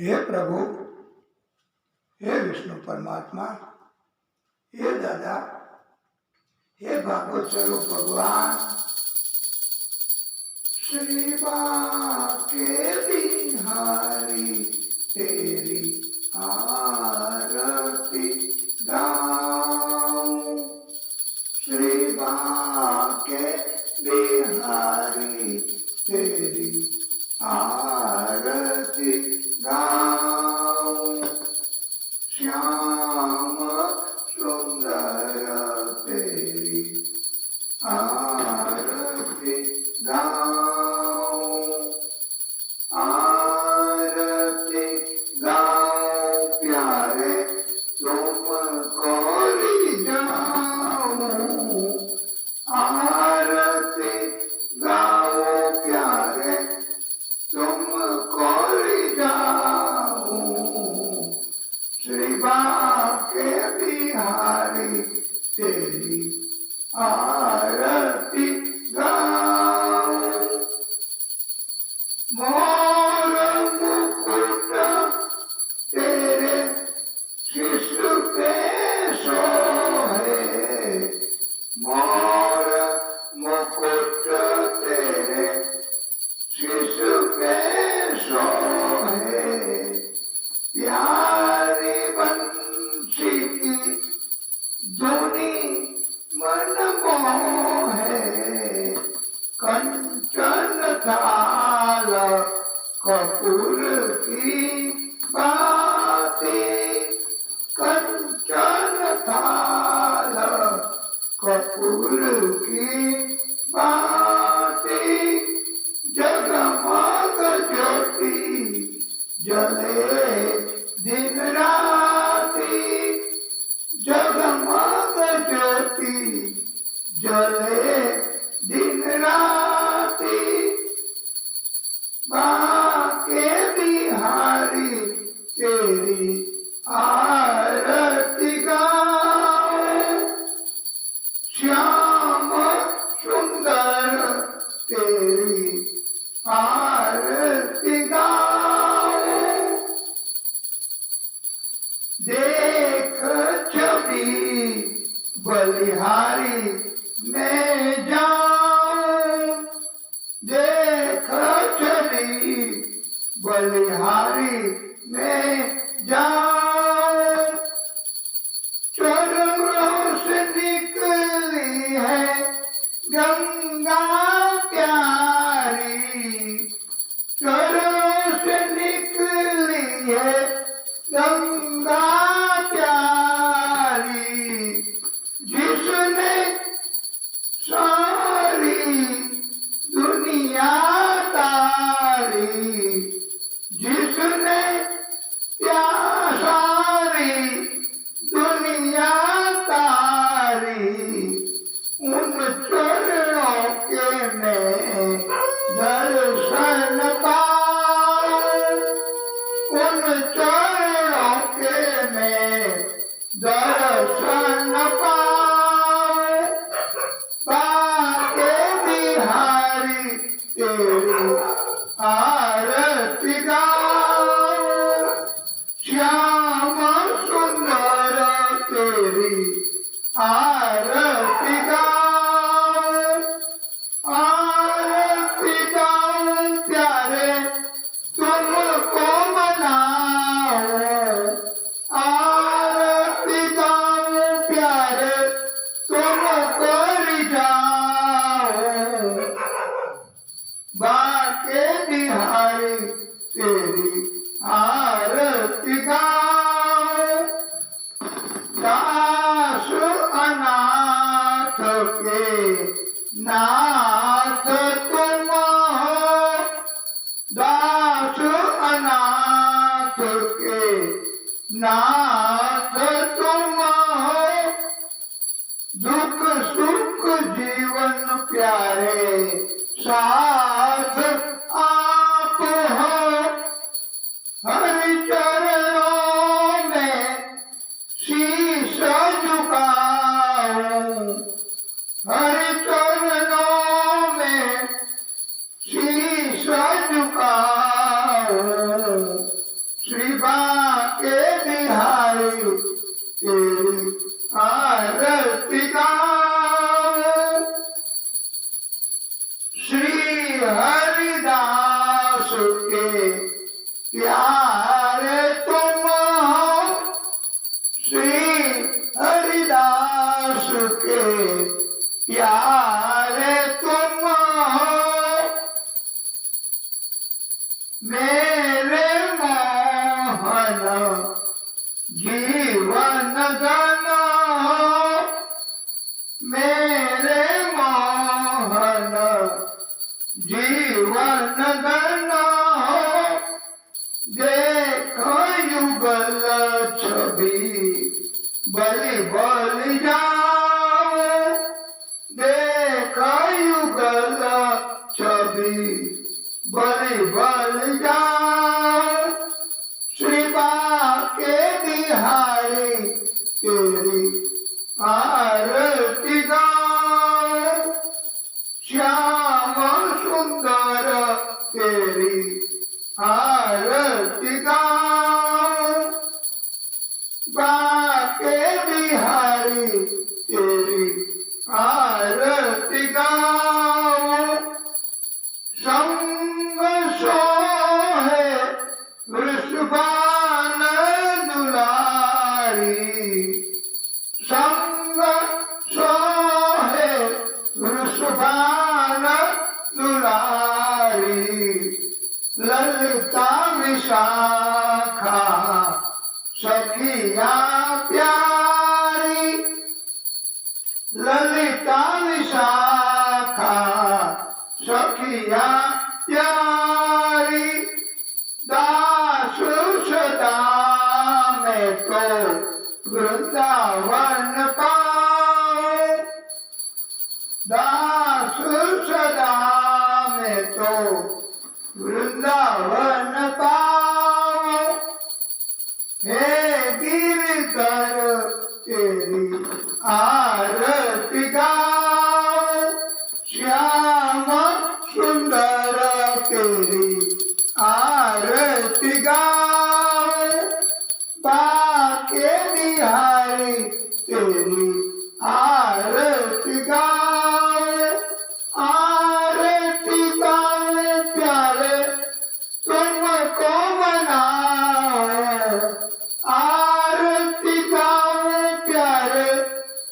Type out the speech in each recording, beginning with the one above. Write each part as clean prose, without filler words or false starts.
हे प्रभु, हे विष्णु परमात्मा, हे दादा, हे भागवत स्वरूप भगवान, श्री बाके बिहारी तेरी आरती गाऊं, श्री बाके बिहारी तेरी आरती गाऊं, श्याम सुंदर तेरी आरती गाऊं, आरती गाऊं प्यारे तुमको रिझाऊं, आरती गाऊं प्यारे तुमको रिझाऊं, श्री बाके बिहारी तेरी आरती गाऊं, मोर मुकुट तेरे शिशु पे सोहे, मोर मुकुट तेरे शिशु पे सोहे, प्यारी बंशी की धुनी मन मोहे, कंचन थाल कपूर की बातें, कंचन थाल कपूर की बातें, जगमग ज्योति जले दिन राती, जगमग ज्योति जले दिन राती, बाके बिहारी तेरी आरती गाऊं, श्याम सुंदर तेरी आरती गाऊं, देख छवि बलिहारी मैं जाऊं, देख छवि बलिहारी मैं जाऊं, चरणों से निकली है गंगा प्यारी, चरणों से निकली है गंगा प्यारी, जिसने सारी दुनिया तारी, जिसने सारी दुनिया तारी, उन चरणों के मैं दर्शन पाऊं, उन चरणों के मैं दर्शन पाऊं, बाके बिहारी तेरी आरती गाऊं, श्याम सुंदर तेरी आरती गाऊं, आरती गाऊं प्यारे तुमको मनाऊं, आरती गाऊं प्यारे तुमको रिझाऊं, बाके बिहारी तेरी आरती गाऊं, दास अनाथ के नाथ तुम हो, दास अनाथ के नाथ तुम हो, दुख सुख जीवन प्यारे साथ आप हो, हरि चरणों में शीश झुकाऊं, हरि चरणों में शीश झुकाऊं, बांके बिहारी तेरी आरती गाऊं। श्री हरिदास के प्यारे तुम हो, श्री हरिदास के प्यारे तुम हो। मेरे मोहन जीवन धन हो, मेरे मोहन जीवन धन हो। देखो युगल छवि बलि बलि जाओ, देखो युगल छवि बलि बलि जाओ। श्री बांके बिहारी तेरी आरती गाऊं। श्याम सुंदर तेरी आरती गाऊं। बांके बिहारी तेरी आरती गाऊं। संग सोहे वृषभान दुलारी, संग सोहे वृषभान दुलारी। ललिता विशाखा सखिया प्यारी, ललिता विशाखा सखिया प्यारी। दास सदा में तो वृंदावन पाऊं, दास सदा में तो वृंदावन पाऊं। हे गिरधर तेरी आरती गाऊं। श्याम सुंदर तेरी आरती गाऊं। बांके बिहारी तेरी आरती गाऊं। आरती गाऊं प्यारे तुमको मनाऊं, आरती गाऊं प्यारे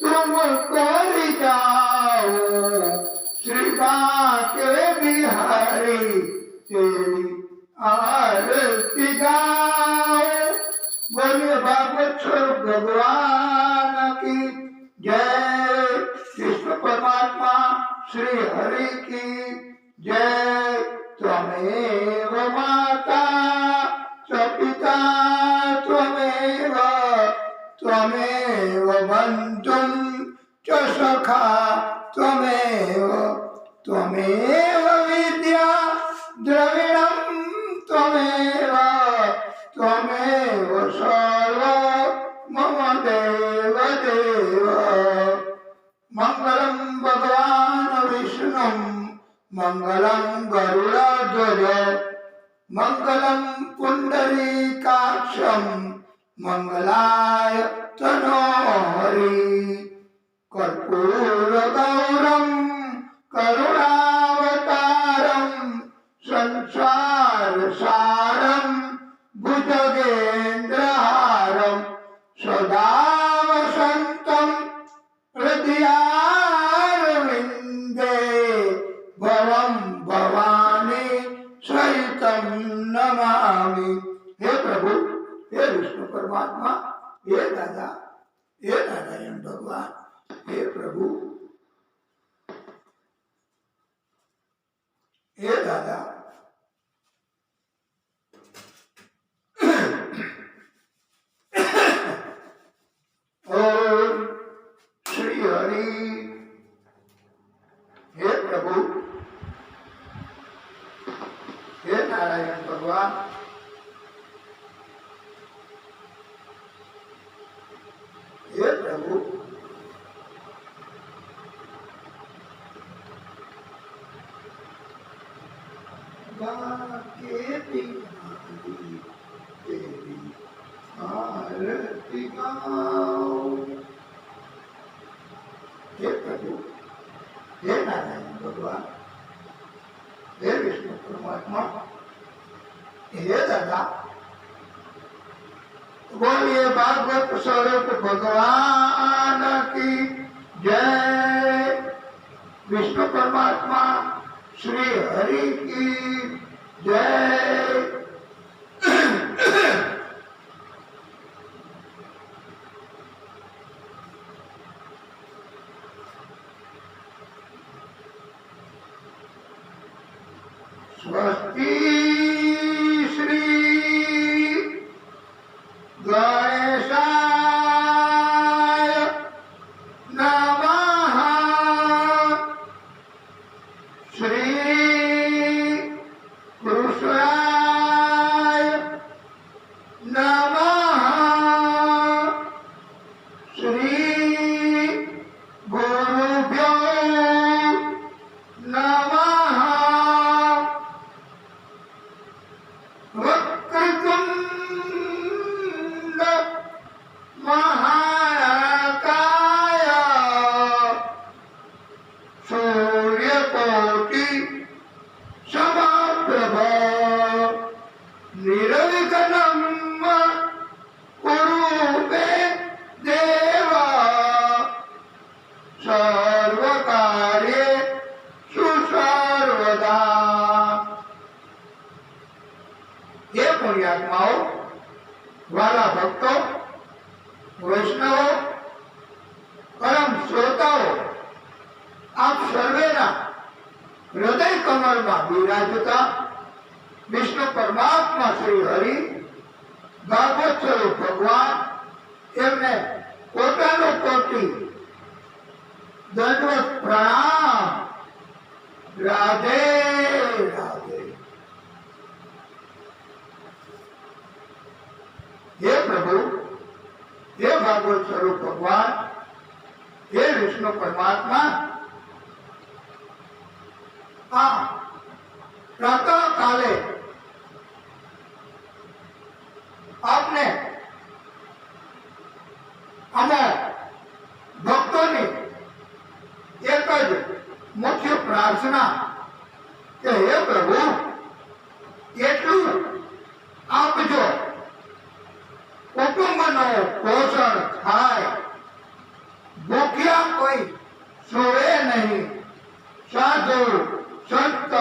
तुमको रिझाऊं। श्री बांके बिहारी तेरी आरती गाऊं। बोलिए भागवत स्वरूप भगवान की जय। कृष्ण परमात्मा श्री हरि की जय। त्वमेव माता च पिता त्वमेव, त्वमेव बन्धुं च सखा त्वमेव, त्वमेव विद्या द्रविणं त्वमेव, त्वमेव सर्व मम देव देव। मंगलं भगवान् विष्णुं मंगलं गरुडध्वज, मंगलं पुंडरीकाक्षं मंगलाय तनोहरि। कर्पूरगौरं करुणावतारं संसारसारं भुजगेन्द्रहारं सदा वसन्तं हृदयारविन्दे। भवं भवानी सहितं नमामि। हे प्रभु, हे विष्णु परमात्मा, हे दादा, हे नारायण भगवान, हे प्रभु, हे दादा। ओम श्री हरि। हे प्रभु, हे नारायण भगवान, हे प्रभु, बांके बिहारी तेरी हे प्रभु, हे नारायण भगवान, हे विष्णु परमात्मा, हे दादा, बोलिए भागवत स्वरूप भगवान की जय। विष्णु परमात्मा श्री हरि की जय। स्वस्ति श्री गणेशाय नमः। श्री कृष्णाय नमः। श्री गुरुभ्यो नमः। वक्रतुंड महाकाय सूर्यकोटि समप्रभ निर्विघ्नं कुरु मे देव सर्वकार्येषु सर्वदा। ये पुण्यात्माओं, वाला भक्तों, वैष्णवों, परम श्रोताओं, आप सर्वेना हृदय कमल में विराजता विष्णु परमात्मा श्री हरि भागवत स्वरूप भगवान एमने पोतानो कोटि दंडवत प्रणाम। राधे राधे। हे प्रभु, हे भागवत स्वरूप भगवान, हे विष्णु परमात्मा, प्रातः काले आपने अमो भक्तों ने एक मुख्य प्रार्थना के हे प्रभु एटलू आप जो कुटुंबनो पोषण थाय, भूख्या कोई सोए नहीं, साधु संत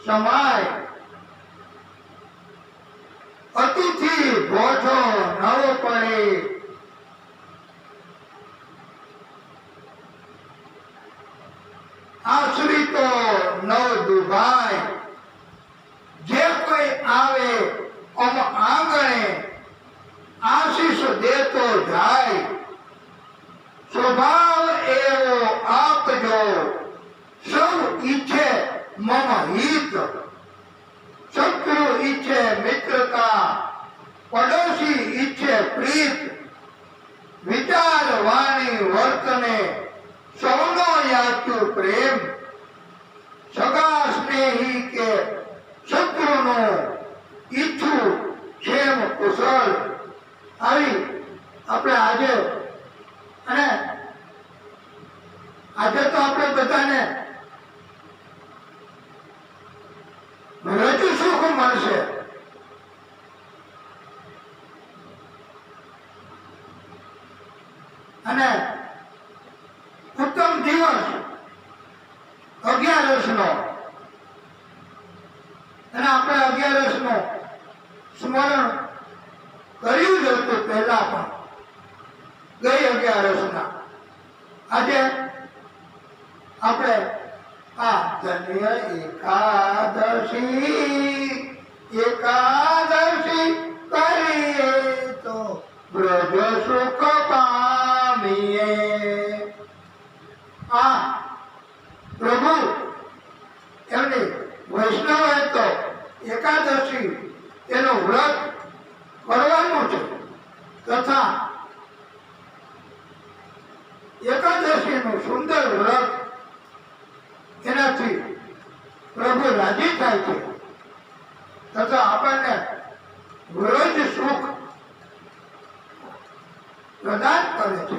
समाय, अतिथि भोजो नव पड़े। आश्रितो नव दुभाय, जे कोई आवे अम आंगणे आशीष देतो जाय। स्वभाव एवो आप जो सब इच्छे मम हित, शत्रु इच्छे मित्रता, पड़ोसी इच्छे प्रीत, विचार वाणी वर्तने सौनो याचु प्रेम, सगा स्नेही के शत्रुनो इच्छु क्षेम कुशल। આવી આપણે આજે અને આજે તો આપણે બધાને રજ સુખ મળશે, અને ઉત્તમ દિવસ 11 નો, અને આપણે 11 નો સ્મરણ કર્યું જ હતું પહેલા પણ ગઈ 11 આજે આપણે આ ધન્ય એકાદશી કરીએ તો બ્રજ સુખ પામીએ। આ પ્રભુ એમની વૈષ્ણવે તો એકાદશી એનું વ્રત કરવાનું છે, તથા એકાદશીનું સુંદર વ્રત એનાથી પ્રભુ રાજી થાય છે, તથા આપણને વ્રજ સુખ પ્રદાન કરે છે।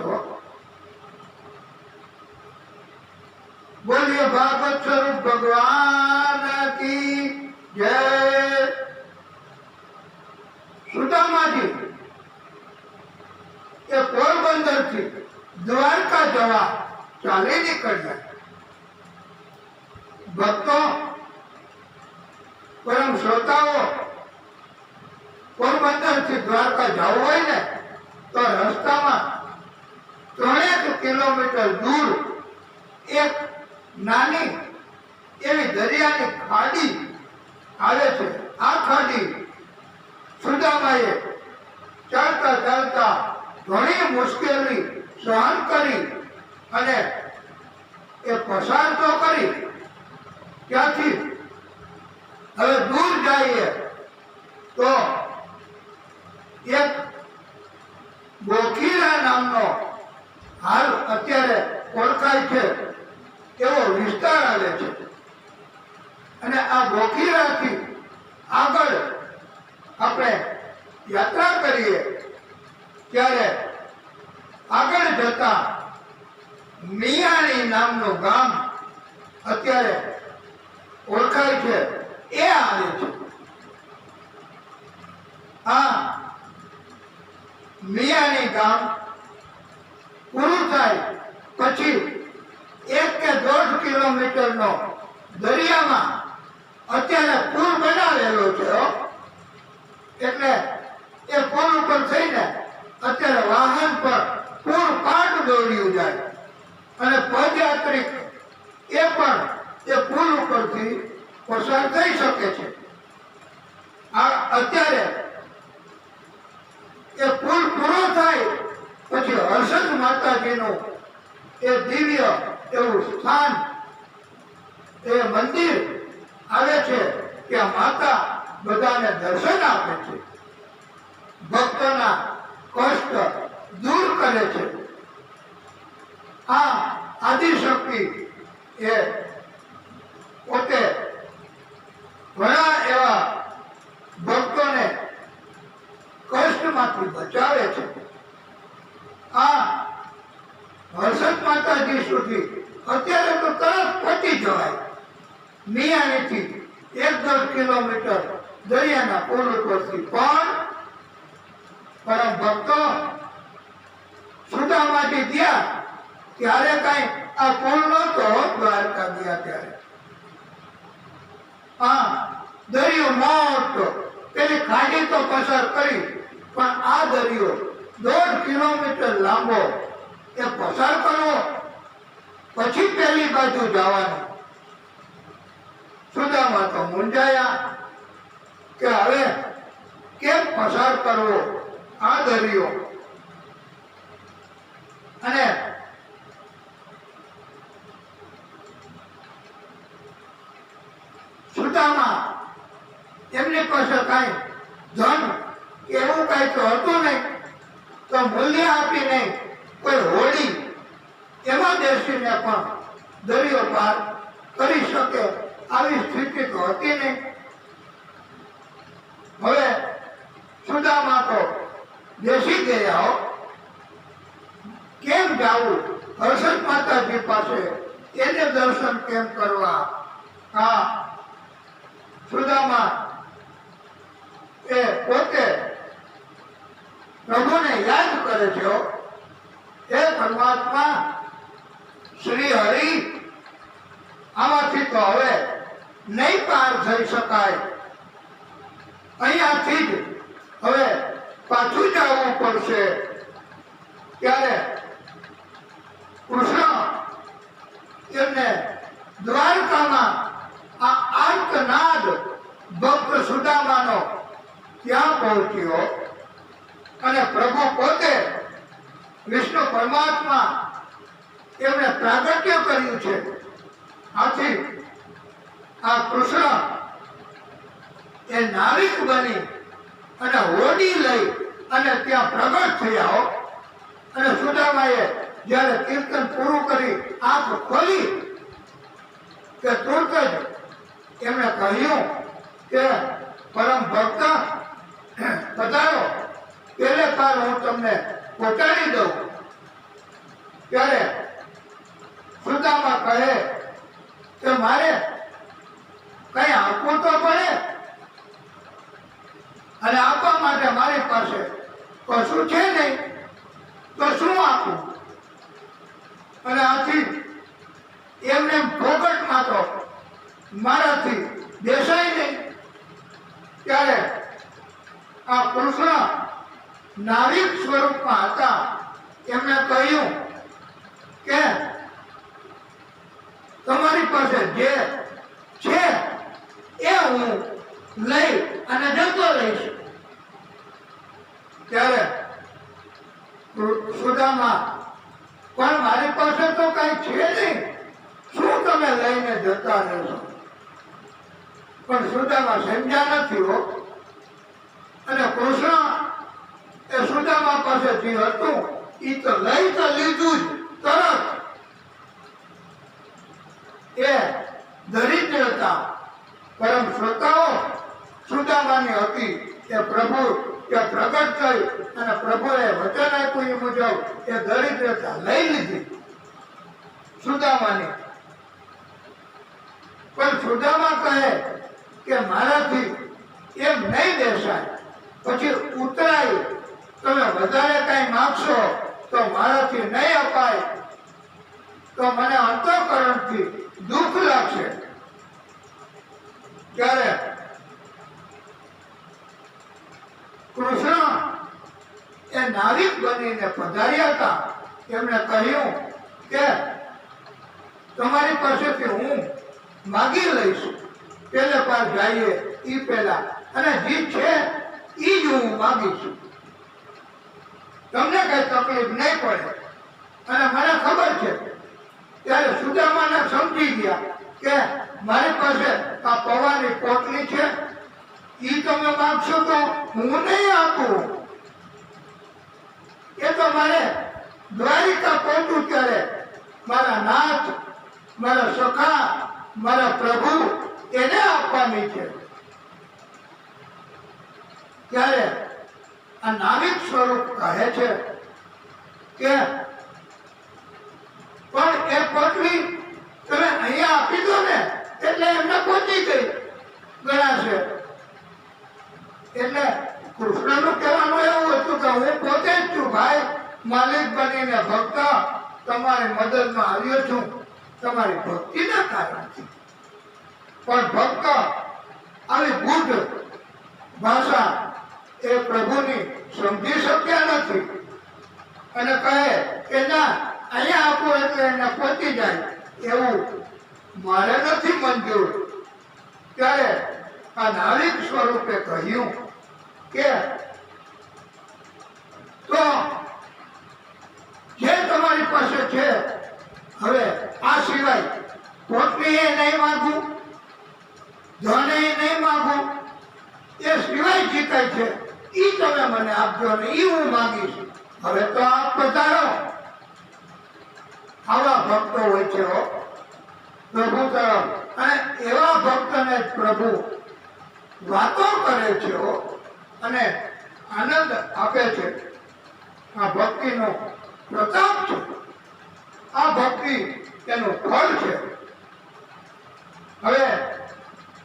ભગવાન કી જય. સુદામાજી એ પોરબંદર થી દ્વારકા જવા ચાલી નીકળ્યા. ભક્તો, પરમ શ્રોતાઓ, પોરબંદર થી દ્વારકા જવું હોય ને તો રસ્તામાં 3 કિલોમીટર દૂર એક નાની એવી દરિયાની ખાડી આવે છે. આ ખાડી સુદામાએ ચાલતા ચાલતા ઘણી મુશ્કેલી સહન કરી અને એ પસાર તો કરી. ત્યાંથી હવે દૂર જઈએ તો એક બોખીરા નામનો હાલ અત્યારે ઓળખાય છે એવો વિસ્તાર આવે છે. અને આ બોખીરાથી આગળ આપણે યાત્રા કરીએ ત્યારે આગળ જતા મિયાણી નામનું ગામ અત્યારે ઓળખાય છે એ આવે છે. આ મિયાણી ગામ પૂરું થાય પછી 1 કે 1.5 કિલોમીટરનો દરિયામાં અત્યારે પુલ બનાવેલો છે. એટલે એ પુલ ઉપર થઈને અત્યારે વાહન પર પુલ પાટ દોડ્યું જાય અને પદયાત્રિક એ પણ એ પુલ ઉપરથી પસાર થઈ શકે છે. આ અત્યારે એ પુલ પૂરો થાય પછી હર્ષદ માતાજીનું એ દિવ્ય એવું સ્થાન એ મંદિર આવે છે કે માતા બધાને દર્શન આપે છે, ભક્તોના કષ્ટ દૂર કરે છે. આ આદિશક્તિ એ પોતે ઘણા એવા ભક્તોને કષ્ટમાંથી બચાવે છે. આ હર્ષદ માતાજી સુધી અત્યારે તો તરત પહોંચી જવાય. મિયાણીથી 1-1.5 કિલોમીટર દરિયાના પુલ ઉપરથી. પણ પરમ ભક્તો સુદામાજી ગયા ત્યારે કઈ આ પુલ નહોતો. દ્વારકા ગયા ત્યારે આ દરિયો મોટો, પેલી ખાડી તો પસાર કરી પણ આ દરિયો 1.5 કિલોમીટર લાંબો એ પસાર કરવો પછી પેલી બાજુ જવાનું. સુદામા તો મૂંઝાયા કે હવે કેમ પસાર કરવો આ દરિયો. અને સુદામા એમની પાસે કઈ ધન એવું કઈ તો હતું નહીં, તો મૂલ્ય આપી નહીં કોઈ હોડી એમાં બેસીને પણ દરિયો પાર કરી શકે આવી સ્થિતિ તો હતી નહીં. હવે સુદામા તો બેસી ગયા. કેમ જાવું હર્ષદ માતાજી પાસે, એને દર્શન કેમ કરવા? હા, સુદામા એ પોતે પ્રભુને યાદ કરે છે. હે પરમાત્મા શ્રી હરિ, આમાંથી તો હવે નહીં પાર થઈ શકાય. અહીંયાથી જ હવે પાછું જવું પડશે. ત્યારે કૃષ્ણ એમને દ્વારકામાં આ આર્તનાદ ભક્ત સુદામાનો ત્યાં પહોંચ્યો અને પ્રભુ પોતે વિષ્ણુ પરમાત્મા એમણે પ્રાગટ્ય કર્યું છે. આથી આ કૃષ્ણ એ નાવિક બની અને હોડી લઈ અને ત્યાં પ્રગટ થયા. અને સુદામાએ જ્યારે કીર્તન પૂરું કરી આંખ ખોલી કે તુરત જ એમણે કહ્યું કે પરમ ભક્ત પધારો, પેલે પાર હું તમને પહોંચાડી દઉં. ત્યારે સુદામા કહે કે મારે અને આપવા માટે મારી પાસે કશું છે નહીં, તો શું આપું? અને આથી એમને ફોકટમાં તો મારાથી દેસાય નહીં. ત્યારે આ કૃષ્ણ નાવિક સ્વરૂપમાં હતા. એમને કહ્યું કે તમારી પાસે જે છે એ હું લઈ અને જતો રહીશ. ત્યારે સુદામા પણ મારી પાસે તો કઈ છે નહીં, શું તમે લઈને જતા રહેશો? પણ સુદામા સમજ્યા નથી હો. અને કૃષ્ણ એ સુદામા પાસે જે હતું એ તો લઈ તો લીધું જ તરત. એ દરિદ્રતા પરમ શ્રોતાઓ સુદામાની હતી. એ પ્રભુ એ પ્રગટ થઈ અને પ્રભુએ વચન આપ્યું એ મુજબ એ દરિદ્રતા લઈ લીધી સુદામાની. પણ સુદામા કહે કે મારાથી એમ નહીં બેસાય, પછી ઉતરાય. તમે વધારે કઈ માગશો તો મારાથી નહીં અપાય, તો મને અંતઃકરણથી દુઃખ લાગશે. ત્યારે કૃષ્ણ એ નાવિક બનીને પધાર્યા હતા. એમણે કહ્યું કે તમારી પાસેથી હું માગી લઈશ, પેલે પાર જઈએ ઈ પહેલા, અને જે છે ઈ જ હું માગીશું. તમને કઈ તકલીફ નહીં પડે. અને મને ખબર છે. ત્યારે સુદામાને સમજી ગયા કે મારી પાસે આ પવાની પોટલી છે, ઈ તમે માગશો તો હું નહીં આપું. એ તો મારે દ્વારિકા પહોંચું ત્યારે મારા નાથ, મારા સખા, મારા પ્રભુ એને આપવાની છે. ત્યારે આ નાવિક સ્વરૂપ કહે છે કે પણ એ પોટલી તમે અહીંયા આપી દો ને એટલે એમને પહોંચી ગઈ ગણાશે. એટલે કૃષ્ણનું કહેવાનું એવું હતું કે હું પોતે જ છું ભાઈ, માલિક બનીને ભક્ત તમારી મદદમાં આવ્યો છું તમારી ભક્તિના કારણથી. પણ ભક્ત આવી ગુઢ ભાષા એ પ્રભુની સમજી શક્યા નથી અને કહે કે ના અહીંયા આપો એટલે એને પહોંચી જાય, એવું મારે નથી મંજૂર. ત્યારે આ નાવિક સ્વરૂપે કહ્યું કે તો જે તમારી પાસે છે હવે આ સિવાય પોટલી એ નહીં માગું, ધન એ નહીં માગું, એ સિવાય જે કઈ છે ઈ તમે મને આપજો ને ઈ હું માગીશ. હવે તો આપ પધારો. આવા ભક્તો હોય છે પ્રભુ તરફ, અને એવા ભક્તને પ્રભુ વાતો કરે છે અને આનંદ આપે છે. આ ભક્તિનો પ્રતાપ છે. આ ભક્તિ એનું ફળ છે. હવે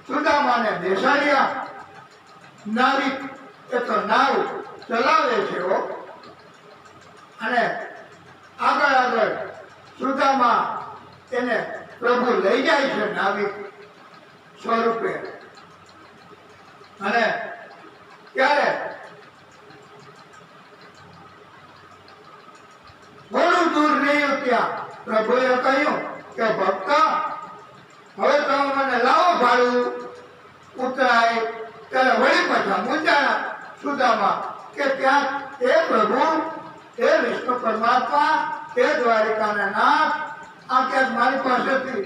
સુદામાને બેસાડ્યા. નાવિક એ તો નાવ ચલાવે છે અને આગળ આગળ સુદામા એને પ્રભુ લઈ જાય છે નાવિક સ્વરૂપે. અને ત્યારે ઘણું દૂર નહીં ત્યાં પ્રભુએ કહ્યું કે ભક્ત હવે તમે મને લાવો ભાડું ઉતરાય. ત્યારે વળી પાછા મૂંઝાણા સુદામા કે ત્યાં એ પ્રભુ, એ વિષ્ણુ પરમાત્મા, એ દ્વારિકાના નાથ આ ક્યાંક મારી પાસેથી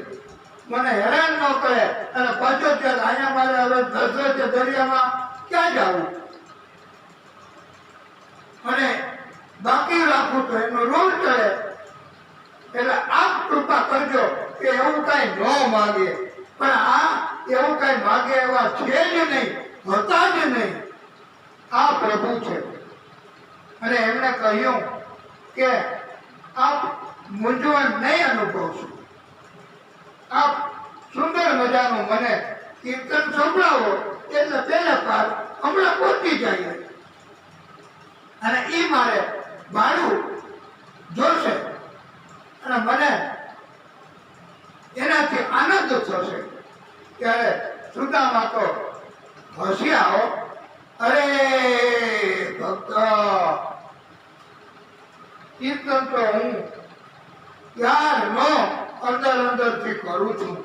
મને હેરાન ન કરે અને પાછો ત્યાં અહીંયા મારે હવે ધસરે છે દરિયામાં ક્યાં જવું અને બાકી રાખવું તો એનો રોલ ચડે. એટલે આપ કૃપા કરજો કે એવું કઈ ન માગે. પણ આ એવું કઈ માગે એવા છે જ નહીં, હતા જ નહીં. આ પ્રભુ છે. અને એમણે કહ્યું કે આપ મૂંઝવણ નહીં અનુભવશો. આપ સુંદર મજાનું મને કીર્તન સંભળાવો એટલે પહેલા પાર હમણાં પહોંચી જઈએ અને એ મારે ભાડું જોશે અને મને એનાથી આનંદ થશે. ત્યારે સુદામા તો હસ્યા હો. અરે ભક્ત, કીર્તન તો હું ત્યારનો અંદરથી કરું છું,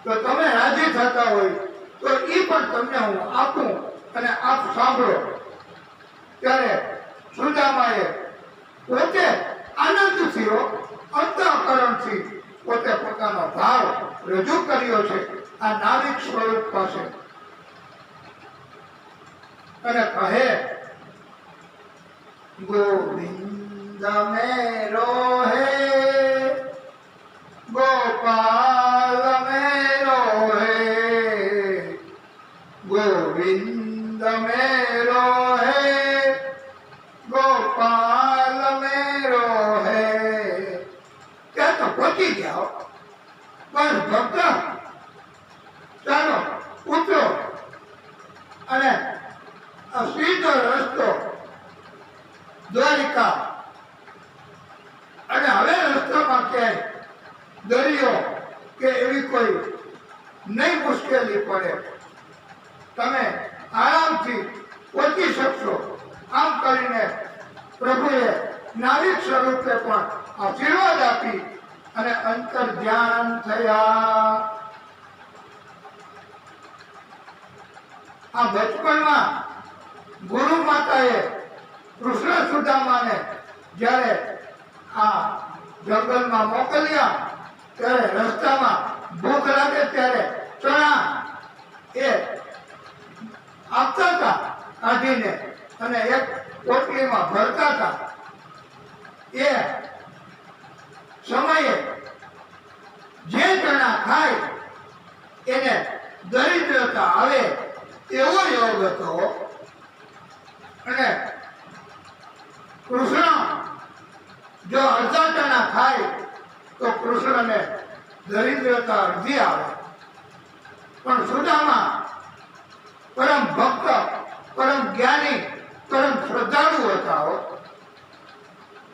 તો તમે રાજી થતા હોય તો એ પણ તમને હું આપું અને આપ સાંભળો. ત્યારે સુદામાએ પોતે આનંદથી અંતઃકરણથી પોતે પોતાનો ભાવ રજૂ કર્યો છે આ નાવિક સ્વરૂપ પાસે અને કહે, ગોવિંદ મેરો હે ગોપાલ મેરો હે, ગોવિંદ મેરો હે ગોપાલ મેરો હે. ત્યાં તો પહોંચી ગયા. બસ ભક્ત, ચાલો ઉતરો અને સીધો રસ્તો દ્વારિકા. અને હવે રસ્તામાં ક્યાંય દરિયો કે એવી કોઈ નહીં મુશ્કેલી પડે, તમે આરામથી પહોંચી શકશો. આમ કરીને પ્રભુએ નાવિક સ્વરૂપે પણ આશીર્વાદ આપી અને અંતર ધ્યાન થયા. આ બચપણમાં ગુરુ માતાએ કૃષ્ણ સુદામાને જ્યારે આ જંગલમાં મોકલ્યા, ત્યારે રસ્તામાં ભૂખ લાગે ત્યારે ચણા એ આપતા હતા કાઢીને અને એક પોટલીમાં ભરતા હતા. એ સમયે જે ચણા ખાય એને દરિદ્રતા આવે એવો યોગ હતો. અને કૃષ્ણ જો અડધા ચણા ખાય તો કૃષ્ણને દરિદ્રતા અડધી આવે. પણ સુદામા પરમ ભક્ત, પરમ જ્ઞાની, પરમ શ્રદ્ધાળુ હતા.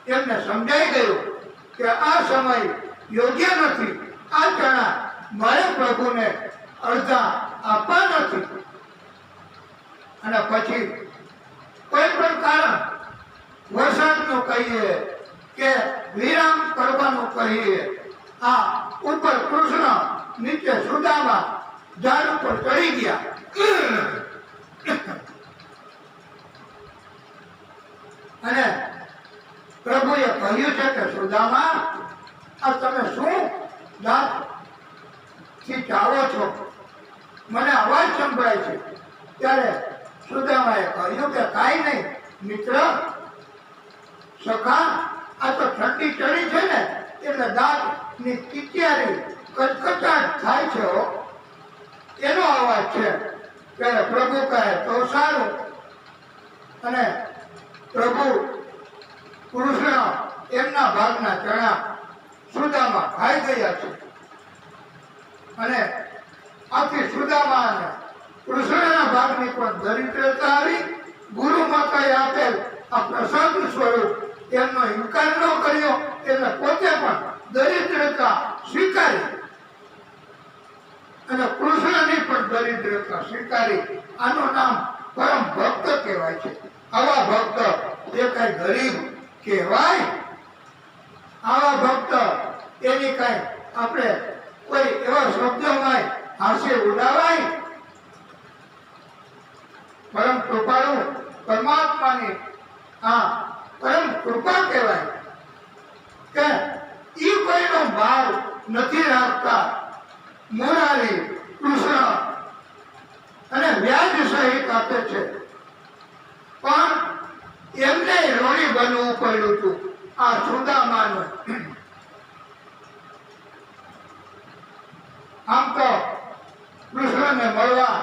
એમને સમજાઈ ગયું કે આ સમય યોગ્ય નથી, આ ચણા મારે પ્રભુને અડધા આપવા નથી. અને પછી કોઈ પણ કારણ, વરસાદનું કહીએ કે વિરામ કરવાનું કહીએ, આ ઉપર કૃષ્ણ, નીચે સુદામા ઝાડ ઉપર ચડી ગયા. અને પ્રભુએ કહ્યું છે કે સુદામા, આ તમે શું દાંત થી ચાવો છો? મને અવાજ સંભળાય છે. ત્યારે સુદામાએ કહ્યું કે કાંઈ નહીં મિત્ર, સખા, આ તો ઠંડી ચડી છે ને એટલે દાંત ની કિચિયારી કચકચાટ થાય છે, એનો અવાજ છે. ત્યારે પ્રભુ કહે તો સારું. અને પ્રભુ કૃષ્ણ એમના ભાગના ચણા સુદામા ખાઈ ગયા છે. અને આથી સુદામા અને કૃષ્ણના ભાગની પણ દરિદ્રતા આવી. ગુરુ માતાએ આપેલ આ પ્રસાદ સ્વરૂપ એમનો ઇનકાર ન કર્યો, એટલે પોતે પણ દરિદ્રતા સ્વીકારી અને કૃષ્ણની પણ દરિદ્રતા સ્વીકારી. આનું નામ પરમ ભક્ત કહેવાય છે. આવા ભક્ત એ કઈ ગરીબ કહેવાય? આવા ભક્ત એની કઈ આપણે કોઈ એવા શબ્દોમાં હાસ્ય ઉડાવાય? પરમ કૃપાળુ પરમાત્માની આ પરમ કૃપા કહેવાય કે ઈ કોઈનો ભાવ નથી રાખતા. મુરારી, કૃષ્ણ અને વ્યાજ સહિત આપે છે, પણ એમને ઋણી બનવું પડ્યું હતું આ સુદામાનું. આમ તો કૃષ્ણને મળવા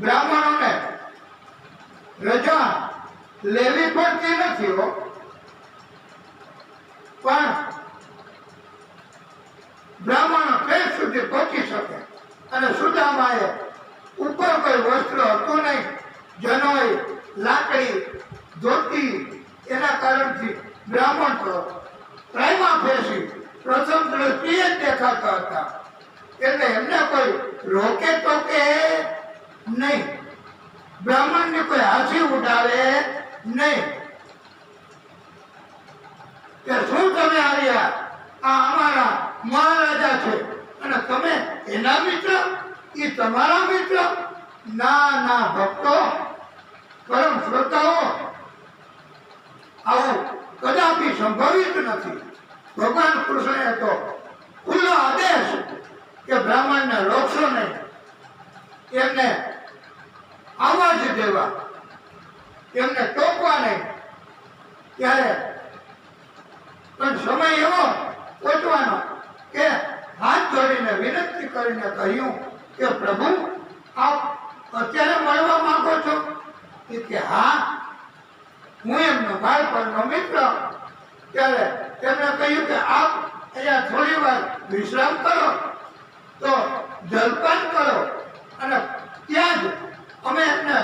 બ્રાહ્મણોને રજા લેવી પડતી નથી હો, પણ બ્રાહ્મણો પેટ સુધી પહોંચી શકે. અને સુદામાએ ઉપર કોઈ વસ્ત્ર હતું નહીં, જનોઈ, લાકડી, ધોતી, એના કારણથી બ્રાહ્મણ તો પ્રાયમાં ફેસી પ્રથમ દ્રષ્ટિએ જ દેખાતા હતા, એટલે એમને કોઈ રોકે ટોકે નહીં, બ્રાહ્મણને કોઈ હાંસી ઉડાવે નહીં કે શું તમે આવ્યા, આ અમારા મહારાજા છે અને તમે એના મિત્ર, એ તમારા મિત્ર? ના ના ભક્તો, પરમ શ્રોતાઓ, આવું કદાપી સંભવિત નથી. ભગવાન કૃષ્ણએ તો ખુલ્લો આદેશ કે બ્રાહ્મણને રોકશો નહીં, એમને આવવા જ દેવા, એમને ટોકવા નહીં. ત્યારે પણ સમય એવો પહોંચવાનો કે હાથ જોડીને વિનંતી કરીને કહ્યું કે પ્રભુ, આપ અત્યારે મળવા માંગો છો? કે હા, હું એમનો બાળપણનો મિત્ર. ત્યારે તેમણે કહ્યું કે આપ અહીંયા થોડી વાર વિશ્રામ કરો, તો જલપાન કરો અને ત્યાં જ અમે એમને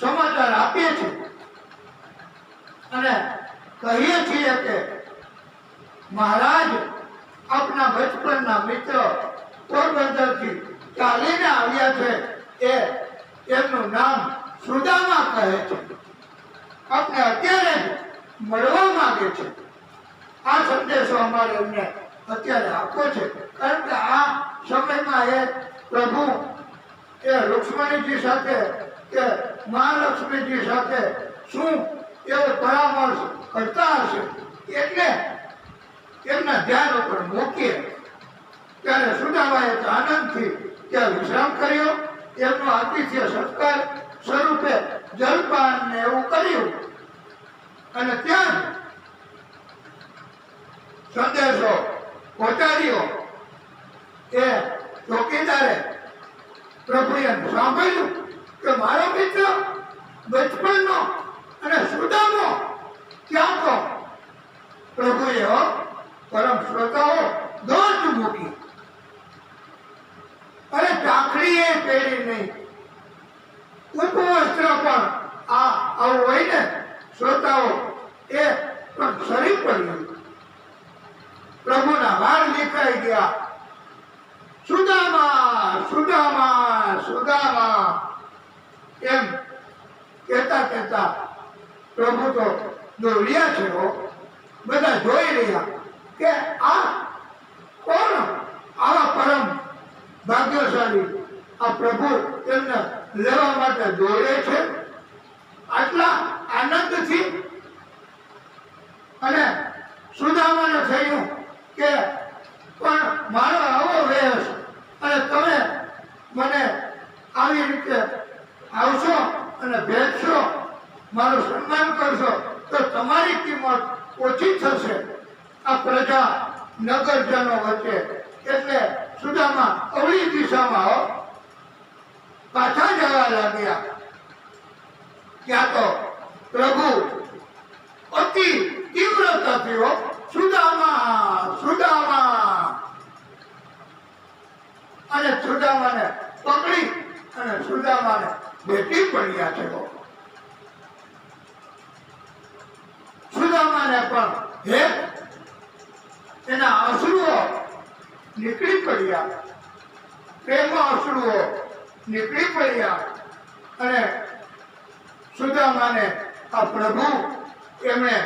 સમાચાર આપીએ છીએ અને કહીએ છીએ કે મહારાજ આપના બચપનના મિત્ર પોરબંદરથી ચાલીને આવ્યા છે, એમનું નામ સુદામા કહે છે, આપને અત્યારે જ મળવા માંગે છે. આ સંદેશો અમારે એમને અત્યારે આપવો છે, કારણ કે આ સમયમાં એ પ્રભુ એ રુક્ષ્મણીજી સાથે કે મહાલક્ષ્મીજી સાથે શું એવો પરામર્શ કરતા હશે, એટલે એમના ધ્યાન ઉપર મૂકીએ. ત્યારે સુદામાએ આનંદથી ત્યાં વિશ્રામ કર્યો, એમનો આતિથ્ય સત્કાર સ્વરૂપે જલપાન ને એવું કર્યું અને ત્યાં સંદેશો પહોંચાડ્યો. એ ચોકીદારે પ્રભુએ સાંભળ્યું કે મારો મિત્ર બચપનનો અને સુદામો ક્યાં તો પ્રભુએ પરમ શ્રોતાઓ દોટ મૂકી, અરે ચાકડી એ પહેરી નહીં, ઉપવસ્ત્ર પણ આવું હોય ને શ્રોતાઓ, એ પણ સરી પડ્યું. પ્રભુના વાળ નીકળી ગયા, સુદામા સુદામા સુદામા એમ કહેતા કહેતા પ્રભુ તો દોડ્યા છે. બધા જોઈ રહ્યા કે આ કોણ, આવા પરમ ભાગ્યશાળી આ પ્રભુ તેમને લેવા માટે દોડે છે આટલા આનંદથી. અને સુદામાને થયું કે પણ મારો આવો વેશ અને તમે મને આવી રીતે આવશો અને ભેટશો, મારું સન્માન કરશો, તો તમારી કિંમત ઓછી થશે આ પ્રજા નગરજનો વચ્ચે. એટલે સુદામા અવળી દિશામાં પાછા જવા લાગ્યા. ત્યાં તો પ્રભુ અતિ તીવ્રતાથી સુદામા સુદામા અને સુદામાને પકડી અને સુદામાને ભેટી પડ્યા છે. સુદામાને પણ હે એના અશ્રુઓ નીકળી પડ્યા, પ્રેમ અશ્રુઓ નીકળી પડ્યા અને સુદામાને આ પ્રભુ એમણે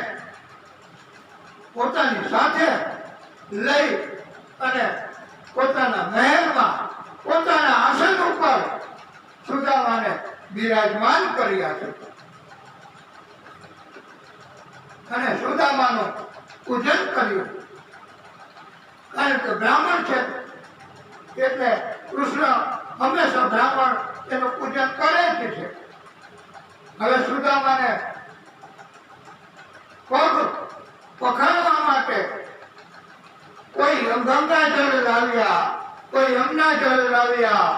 પોતાની સાથે લઈ અને પોતાના મહેલમાં પોતાના આસન ઉપર સુદામાને બિરાજમાન કર્યા છે અને સુદામાનું પૂજન કર્યું. કારણ કે બ્રાહ્મણ છે એટલે કૃષ્ણ હંમેશા બ્રાહ્મણ એનું પૂજન કરે જ છે. હવે સુદામાને પગ પખાડવા માટે કોઈ ગંગા જળ લાવ્યા, કોઈ યમુના જળ લાવ્યા,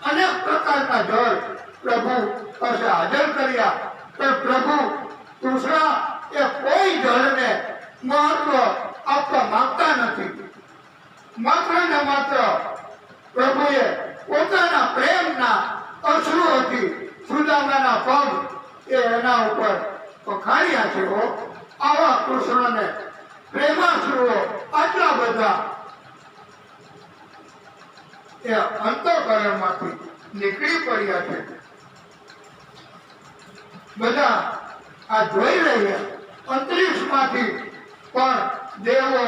અનેક પ્રકારના જળ પ્રભુ પાસે હાજર કર્યા, પણ પ્રભુ કૃષ્ણ એ કોઈ જળને મહત્વ આપવા માંગતા નથી. માત્ર ને માત્ર પ્રભુએ પોતાના પ્રેમના અશ્રુઓથી સુદામાના પગ એ એના ઉપર પખાડ્યા છે. આવા કૃષ્ણને પ્રેમાશ્રુઓ આટલા બધા એ અંતઃકરણમાંથી નીકળી પડ્યા છે. બધા આ જોઈ રહ્યા. અંતરિક્ષમાંથી પણ દેવો,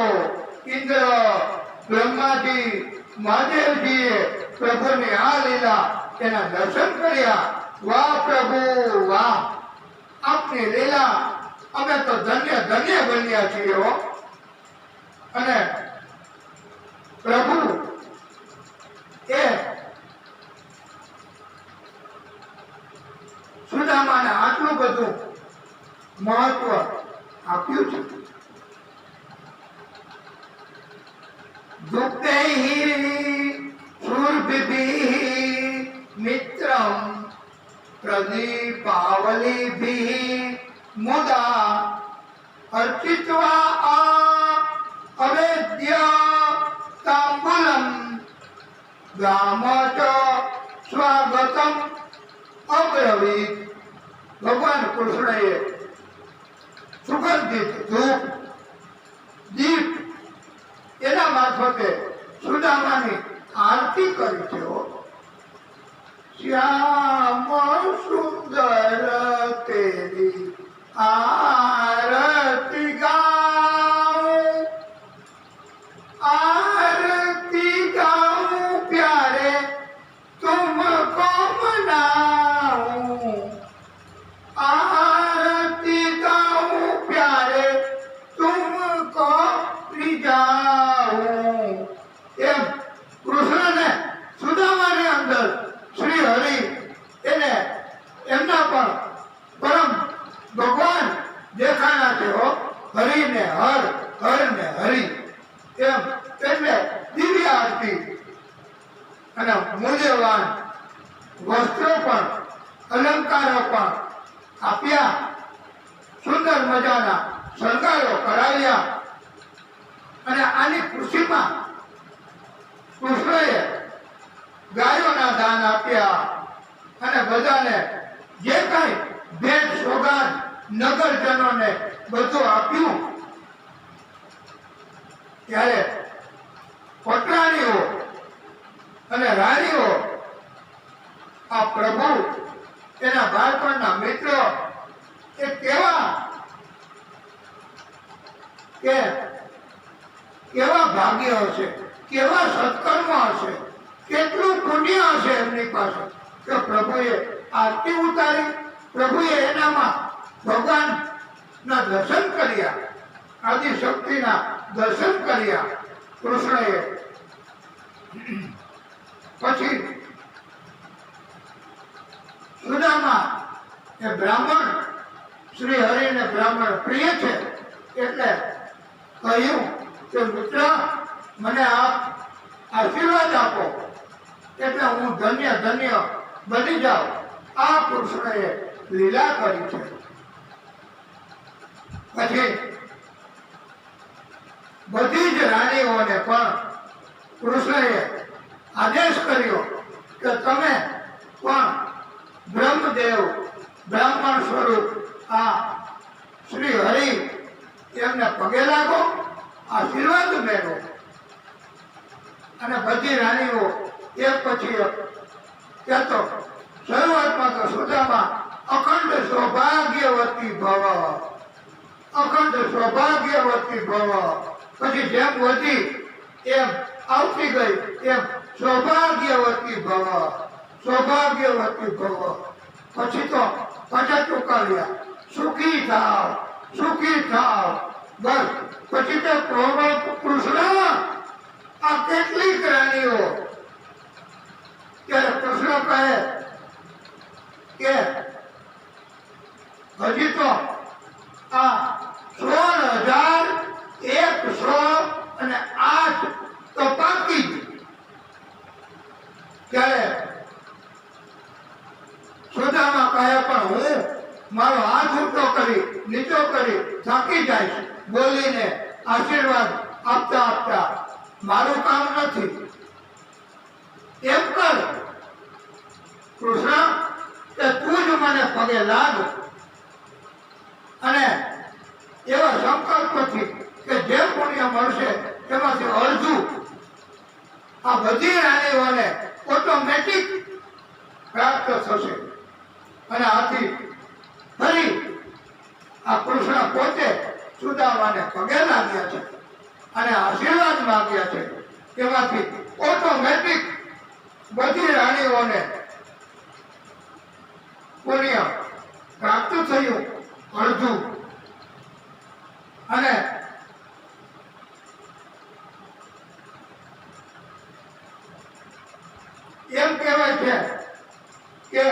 ઇન્દ્ર, બ્રહ્માજી, મહાદેવજીએ પ્રભુની આ લીલા એના દર્શન કર્યા. વાહ પ્રભુ વાહ, આપની લીલા અમે તો ધન્ય ધન્ય બન્યા છીએ. અને પ્રભુ એ સુદામાને આટલું બધું મહત્વ આપ્યું છે. દુઃખૈ સુરભિભિઃ મિત્રમ પ્રદીપાવલિભિઃ મુદા અર્ચિત્વા અવેદ્ય તાંબુલમ ગામ ચ સ્વાગતમ અબ્રવીત. ભગવાન કૃષ્ણએ સુગંધિત ધૂપ દીપ એના મારફતે સુદામાની આરતી કરી છે. શ્યામ સુંદર તેરી આરતી ગાઉં, આરતી ગાઉં પ્યારે तुमको मनाऊं, आरती गाऊं प्यारे तुमको रिझाऊं. એમ કૃષ્ણને સુદામાની અંદર શ્રી હરિ એને એમના પણ પરમ ભગવાન દેખાણા છે. હરિને હર, હરને હરિ એમ. એટલે દિવ્ય આરતી અને મૂલ્યવાન વસ્ત્રો પણ, અલંકારો પણ આપ્યા. સુંદર મજાના શણગારો કરાવ્યા. અને આની ખુશીમાં કૃષ્ણએ ગાયોના દાન આપ્યા. અને બધાને જે કઈ ભેટ સોગાદ નગરજનોને બધું આપ્યું. ત્યારે પટરાણીઓ અને રાણીઓ આ પ્રભુ એના બાળપણના મિત્રો એ કેવા ભાગ્ય હશે, કેવા સત્કર્મ હશે, કેટલું પુણ્ય હશે એમની પાસે કે પ્રભુએ આરતી ઉતારી, પ્રભુએ એનામાં ભગવાનના દર્શન કર્યા, આદિશક્તિના દર્શન કર્યા કૃષ્ણએ. પછી સુદામા એ બ્રાહ્મણ, શ્રી હરિને બ્રાહ્મણ પ્રિય છે એટલે કહ્યું કે મિત્ર મને આપ આશીર્વાદ આપો એટલે હું ધન્ય ધન્ય બની જાઉં. આ કૃષ્ણએ લીલા કરી છે. પછી બધી જ રાણીઓને પણ કૃષ્ણએ આદેશ કર્યો કે તમે પણ બ્રહ્મદેવ બ્રાહ્મણ સ્વરૂપ આ શ્રી હરિ એમને પગે લાગો, આશીર્વાદ મેળવો. અને બધી રાણીઓ એક પછી એક કહેતો. શરૂઆતમાં તો સુદામા અખંડ સૌભાગ્યવતી ભવ, અખંડ સૌભાગ્યવતી ભવ. પછી જેમ વધી એમ આવતી ગઈ એમ સૌભાગ્યવતી ભવ, સૌભાગ્યવતી ભવ. પછી તો પાછા ચૂકાવ્યા, સુખી થાવ, સુખી થાવ. બસ પછી તો કૃષ્ણ આ કેટલીક રાણીઓ. ત્યારે કૃષ્ણ કહે કે હજી તો આ 16,108 તો બાકી. ત્યારે સુદામા કહે પણ હું મારો હાથ ઊંચો કરી નીચો કરી થાકી જાય બોલીને આશીર્વાદ આપતા આપતા મારું કામ નથી. એમ કર કૃષ્ણ કે તું જ મને પગે લાગ અને એવા સંકલ્પથી કે જે પુણ્ય મળશે એમાંથી અડધું આ બધી રાણીઓને ઓટોમેટિક પ્રાપ્ત થશે અને આથી ફરી આ કૃષ્ણ પોતે સુદામાને પગે લાગ્યા છે અને આશીર્વાદ માંગ્યા છે એમાંથી ઓટોમેટિક બધી રાણીઓને પુણ્ય પ્રાપ્ત થયું અડધું અને એમ કહેવાય છે કે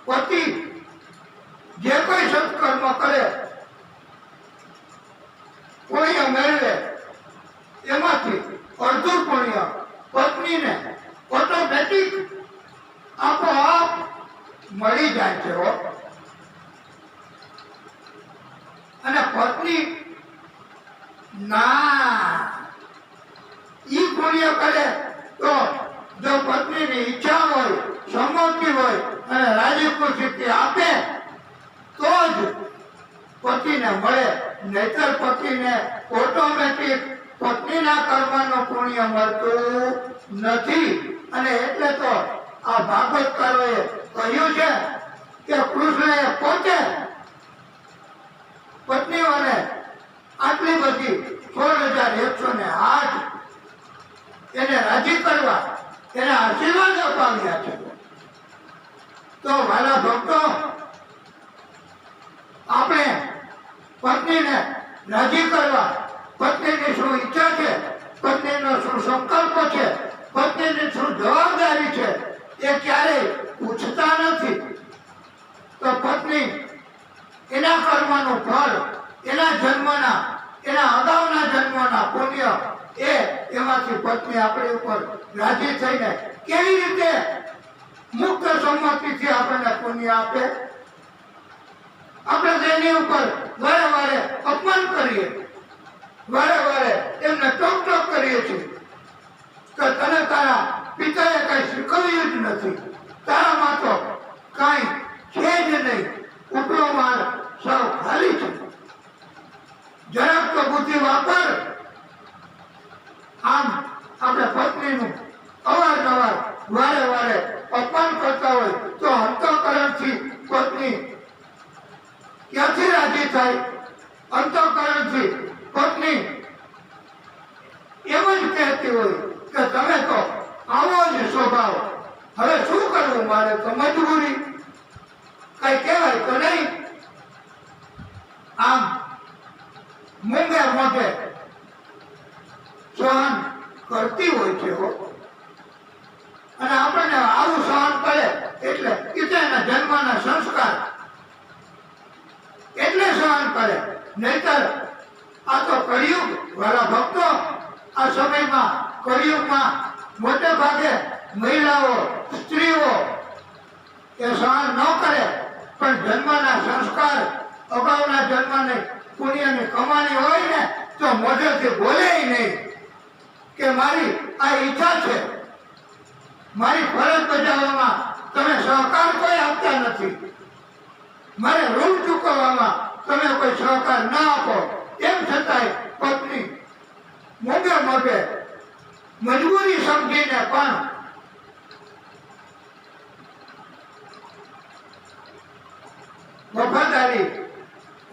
પતિ જે કોઈ સત્કર્મ કરે પુણ્ય મેળવે એમાંથી અડધું પુણ્ય પત્નીને ઓટોમેટિક આપોઆપ મળી જાય છે અને પત્ની ના ઈ પુણ્ય કરે તો જો પત્નીની ઈચ્છા હોય સંમતિ હોય અને રાજી ખુશીથી આપે તો જ પતિને મળે નહીતર પતિને ઓટોમેટિક પત્નીના કર્મનું પુણ્ય મળતું નથી અને એટલે તો આ ભાગવતકારોએ કહ્યું છે કે કૃષ્ણએ પોતે પત્નીઓને આટલી બધી 16,108 એને રાજી કરવા એને આશીર્વાદ અપાવ્યા છે તો વાલા ભક્તો આપણે પત્નીને રાજી કરવા પત્નીની શું ઈચ્છા છે પત્નીનો શું સંકલ્પ છે પત્નીની શું જવાબદારી છે એ ક્યારેય પૂછતા નથી તો પત્ની એના કર્મનું ફળ એના જન્મના એના અગાઉના જન્મના પુણ્ય એમાંથી પત્ની આપણી ઉપર રાજી થઈને કેવી રીતે મુક્ત સંમતિથી આપણને પુણ્ય આપે આપણે તેની ઉપર વારે વારે અપમાન કરીએ વારે વારે એમને ટોક કરીએ છીએ કે તને તારા પિતાએ કઈ શીખવ્યું જ નથી તારામાં તો કાંઈ છે જ નહીં ઉપલો માલ સૌ ખાલી છે જરાક તો બુદ્ધિ વાપર આમ આપણે પત્નીનું અવારનવાર વારે વારે અપમાન કરતા હોય તો અંતઃકરણથી પત્ની ક્યાંથી રાજી થાય અંતઃકરણથી પત્ની એમ જ કહેતી હોય કે તમે તો આવો જ સ્વભાવ હવે શું કરવું મારે તો મજબૂરી કઈ કહેવાય તો નહીં આમ મૂંગે મોઢે સહન કરતી હોય છે અને આપણને આવું સહન કરે એટલે એના જન્મના સંસ્કાર એટલે સહન કરે નહીતર આ તો કળિયુગ વાળા ભક્તો આ સમયમાં કળિયુગમાં મોટે ભાગે મહિલાઓ સ્ત્રીઓ એ સહન ન કરે પણ જન્મના સંસ્કાર અગાઉના જન્મની પુણ્યની કમાણી હોય ને તો મોઢેથી બોલે નહીં કે મારી આ ઈચ્છા છે મારી ફરજ બજાવવામાં તમે સહકાર કોઈ આપતા નથી મારે ઋણ ચૂકવવામાં તમે કોઈ સહકાર ના આપો એમ છતાંય પત્ની મોઢે મોઢે મજબૂરી સમજીને પણ વફાદારી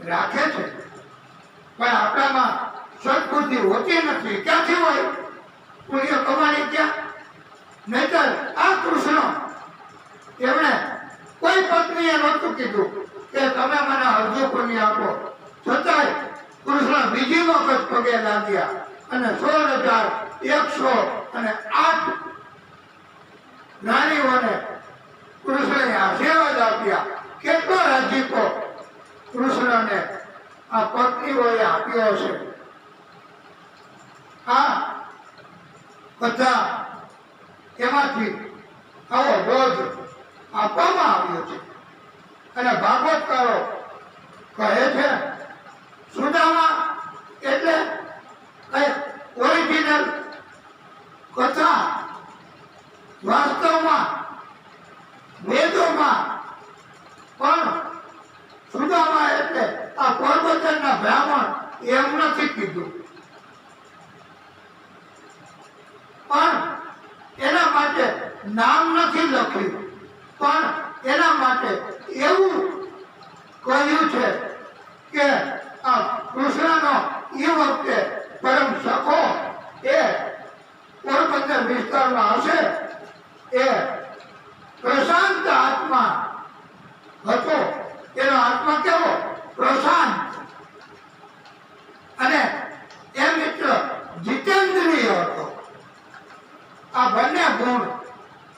રાખે છે પણ આપણામાં સદબુદ્ધિ હોતી નથી ક્યાંથી હોય પુણ્ય કમાણી ક્યાં નહીતર આ કૃષ્ણ એમણે કોઈ પત્નીએ નહોતું કીધું કે તમે મને અડધું પુણ્ય આપો છતાંય કૃષ્ણ બીજી વખત પગે લાગ્યા અને 16,108 રાણીઓને કૃષ્ણએ આશીર્વાદ આપ્યા કેટલો રાજીપો કૃષ્ણને આ પત્નીઓએ આપ્યો છે આ બધા એમાંથી આવો બોધ આપવામાં આવ્યો છે અને ભાગવતકારો કહે છે સુદામા એટલે ઓરિજિનલ કથા બ્રાહ્મણ એમ નથી કીધું, પણ એના માટે નામ નથી લખ્યું, પણ એના માટે એવું કહ્યું છે કે આ કૃષ્ણનો એ વખતે પરમ સખો એ પોરબંદર વિસ્તારમાં હશે એ પ્રશાંત આત્મા હતો. એનો આત્મા કેવો? પ્રશાંત. અને એ મિત્ર જીતેન્દ્રિય હતો. આ બંને ગુણ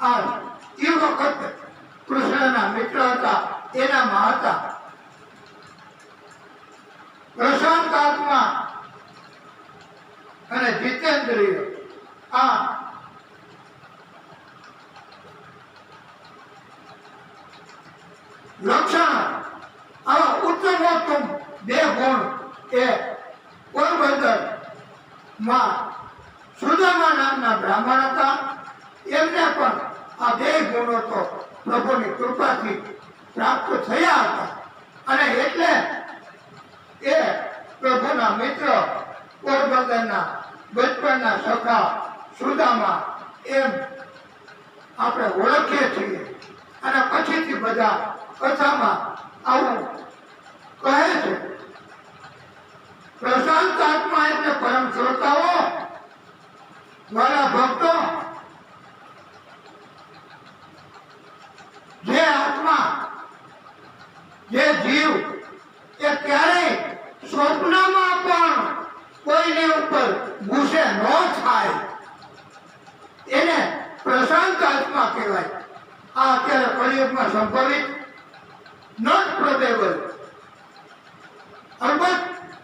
આ એ વખત કૃષ્ણના મિત્ર હતા એનામાં હતા. પ્રશાંત આત્મા અને જીતેન્દ્રિય આ લક્ષણ આવા ઉત્તમોત્તમ બે ગુણ એ પોરબંદર માં સુદામા નામના બ્રાહ્મણ હતા. એમને પણ આ બે ગુણો તો પ્રભુની કૃપાથી પ્રાપ્ત થયા હતા. અને એટલે એ પ્રભુના મિત્ર પોરબંદરના બચપનના સખા સુદામા એમ આપણે ઓળખીએ છીએ. અને પછીથી બધા કથામાં આવું કહે છે. પ્રશાંત આત્મા એટલે પરમ શ્રોતાઓ, વાલા ભક્તો, જે આત્મા જે જીવ એ ક્યારેય સ્વપ્નમાં પણ કોઈની ઉપર ગુસ્સે ન થાય એને પ્રશાંત આત્મા કહેવાય. આ અત્યારે કળિયુગમાં સંભવિત નોટ પ્રોબેબલ. અલબત્ત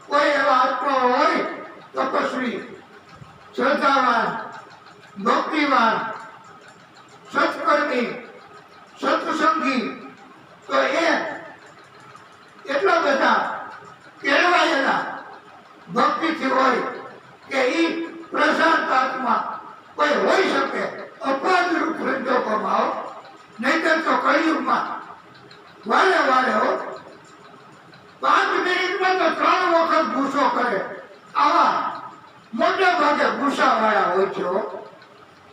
કોઈ એવા આત્મા હોય તપસ્વી, શ્રદ્ધાવાન, ભક્તિવાન, સત્કર્મી, સત્સંગી, તો એ એટલા બધા કેળવાયેલા ભક્તિથી હોય કે એ પ્રશાંત આત્મા કોઈ હોઈ શકે. અપવાદરૂપ સંજોગોમાં નહીતર તો કળિયુગમાં વારે વારે 5 મિનિટમાં તો 3 વખત ગુસ્સો કરે. આવા મોટા ભાગે ગુસ્સા વાળા હોય છે.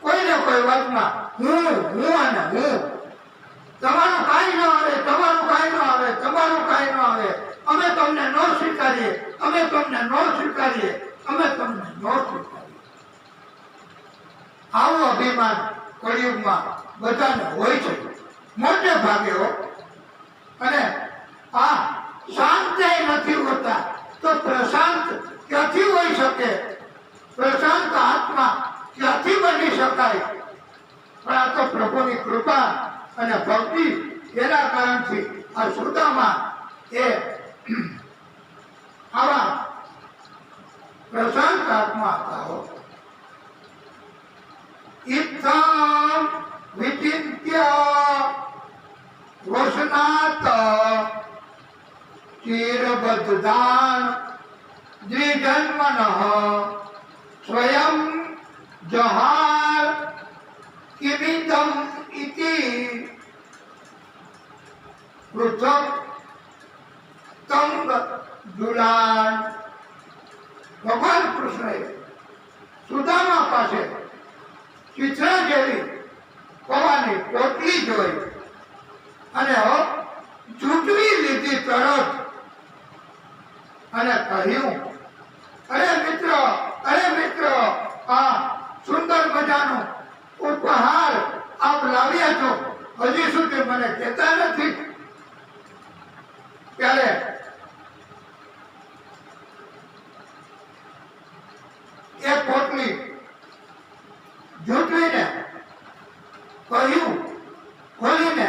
કોઈને કોઈ વાતમાં હું અને હું, તમારું કાંઈ ન આવે, તમારું કાંઈ ન આવે, તમારું કાંઈ ન આવે, અમે તમને ન સ્વીકારીએ, અમે તમને ન સ્વીકારીએ, અમે તમને ન સ્વીકારીએ. આવું અભિમાન કળિયુગમાં બધાને હોય છે, મોટે ભાગે. અને આ શાંત નથી હોતા તો પ્રશાંત ક્યાંથી હોઈ શકે? પ્રશાંત આત્મા ક્યાંથી બની શકાય? પણ આ તો પ્રભુની કૃપા અને ભક્તિ, એના કારણથી આ સુદામા એ આવા પ્રશાંત આત્મા હતા. ઇત્થમ વિચિંત્ય વસનાત ચિરબદ્ધાન દ્વિજન્મનઃ સ્વયં જહાર કિમિદમ ઇતિ પૃથક તંગ દુલાન. ભગવાન કૃષ્ણએ સુદામા પાસે ચિત્રા જેવી પવાની પોટલી જોઈ અને ઝૂંટવી લીધી તરત અને કહ્યું, અરે મિત્ર, આ સુંદર મજાનો ઉપહાર આપ લાવ્યા છો, હજી સુધી મને કહેતા નથી. ત્યારે એ પોટલી ઝૂંટવીને કહ્યું ખોલીને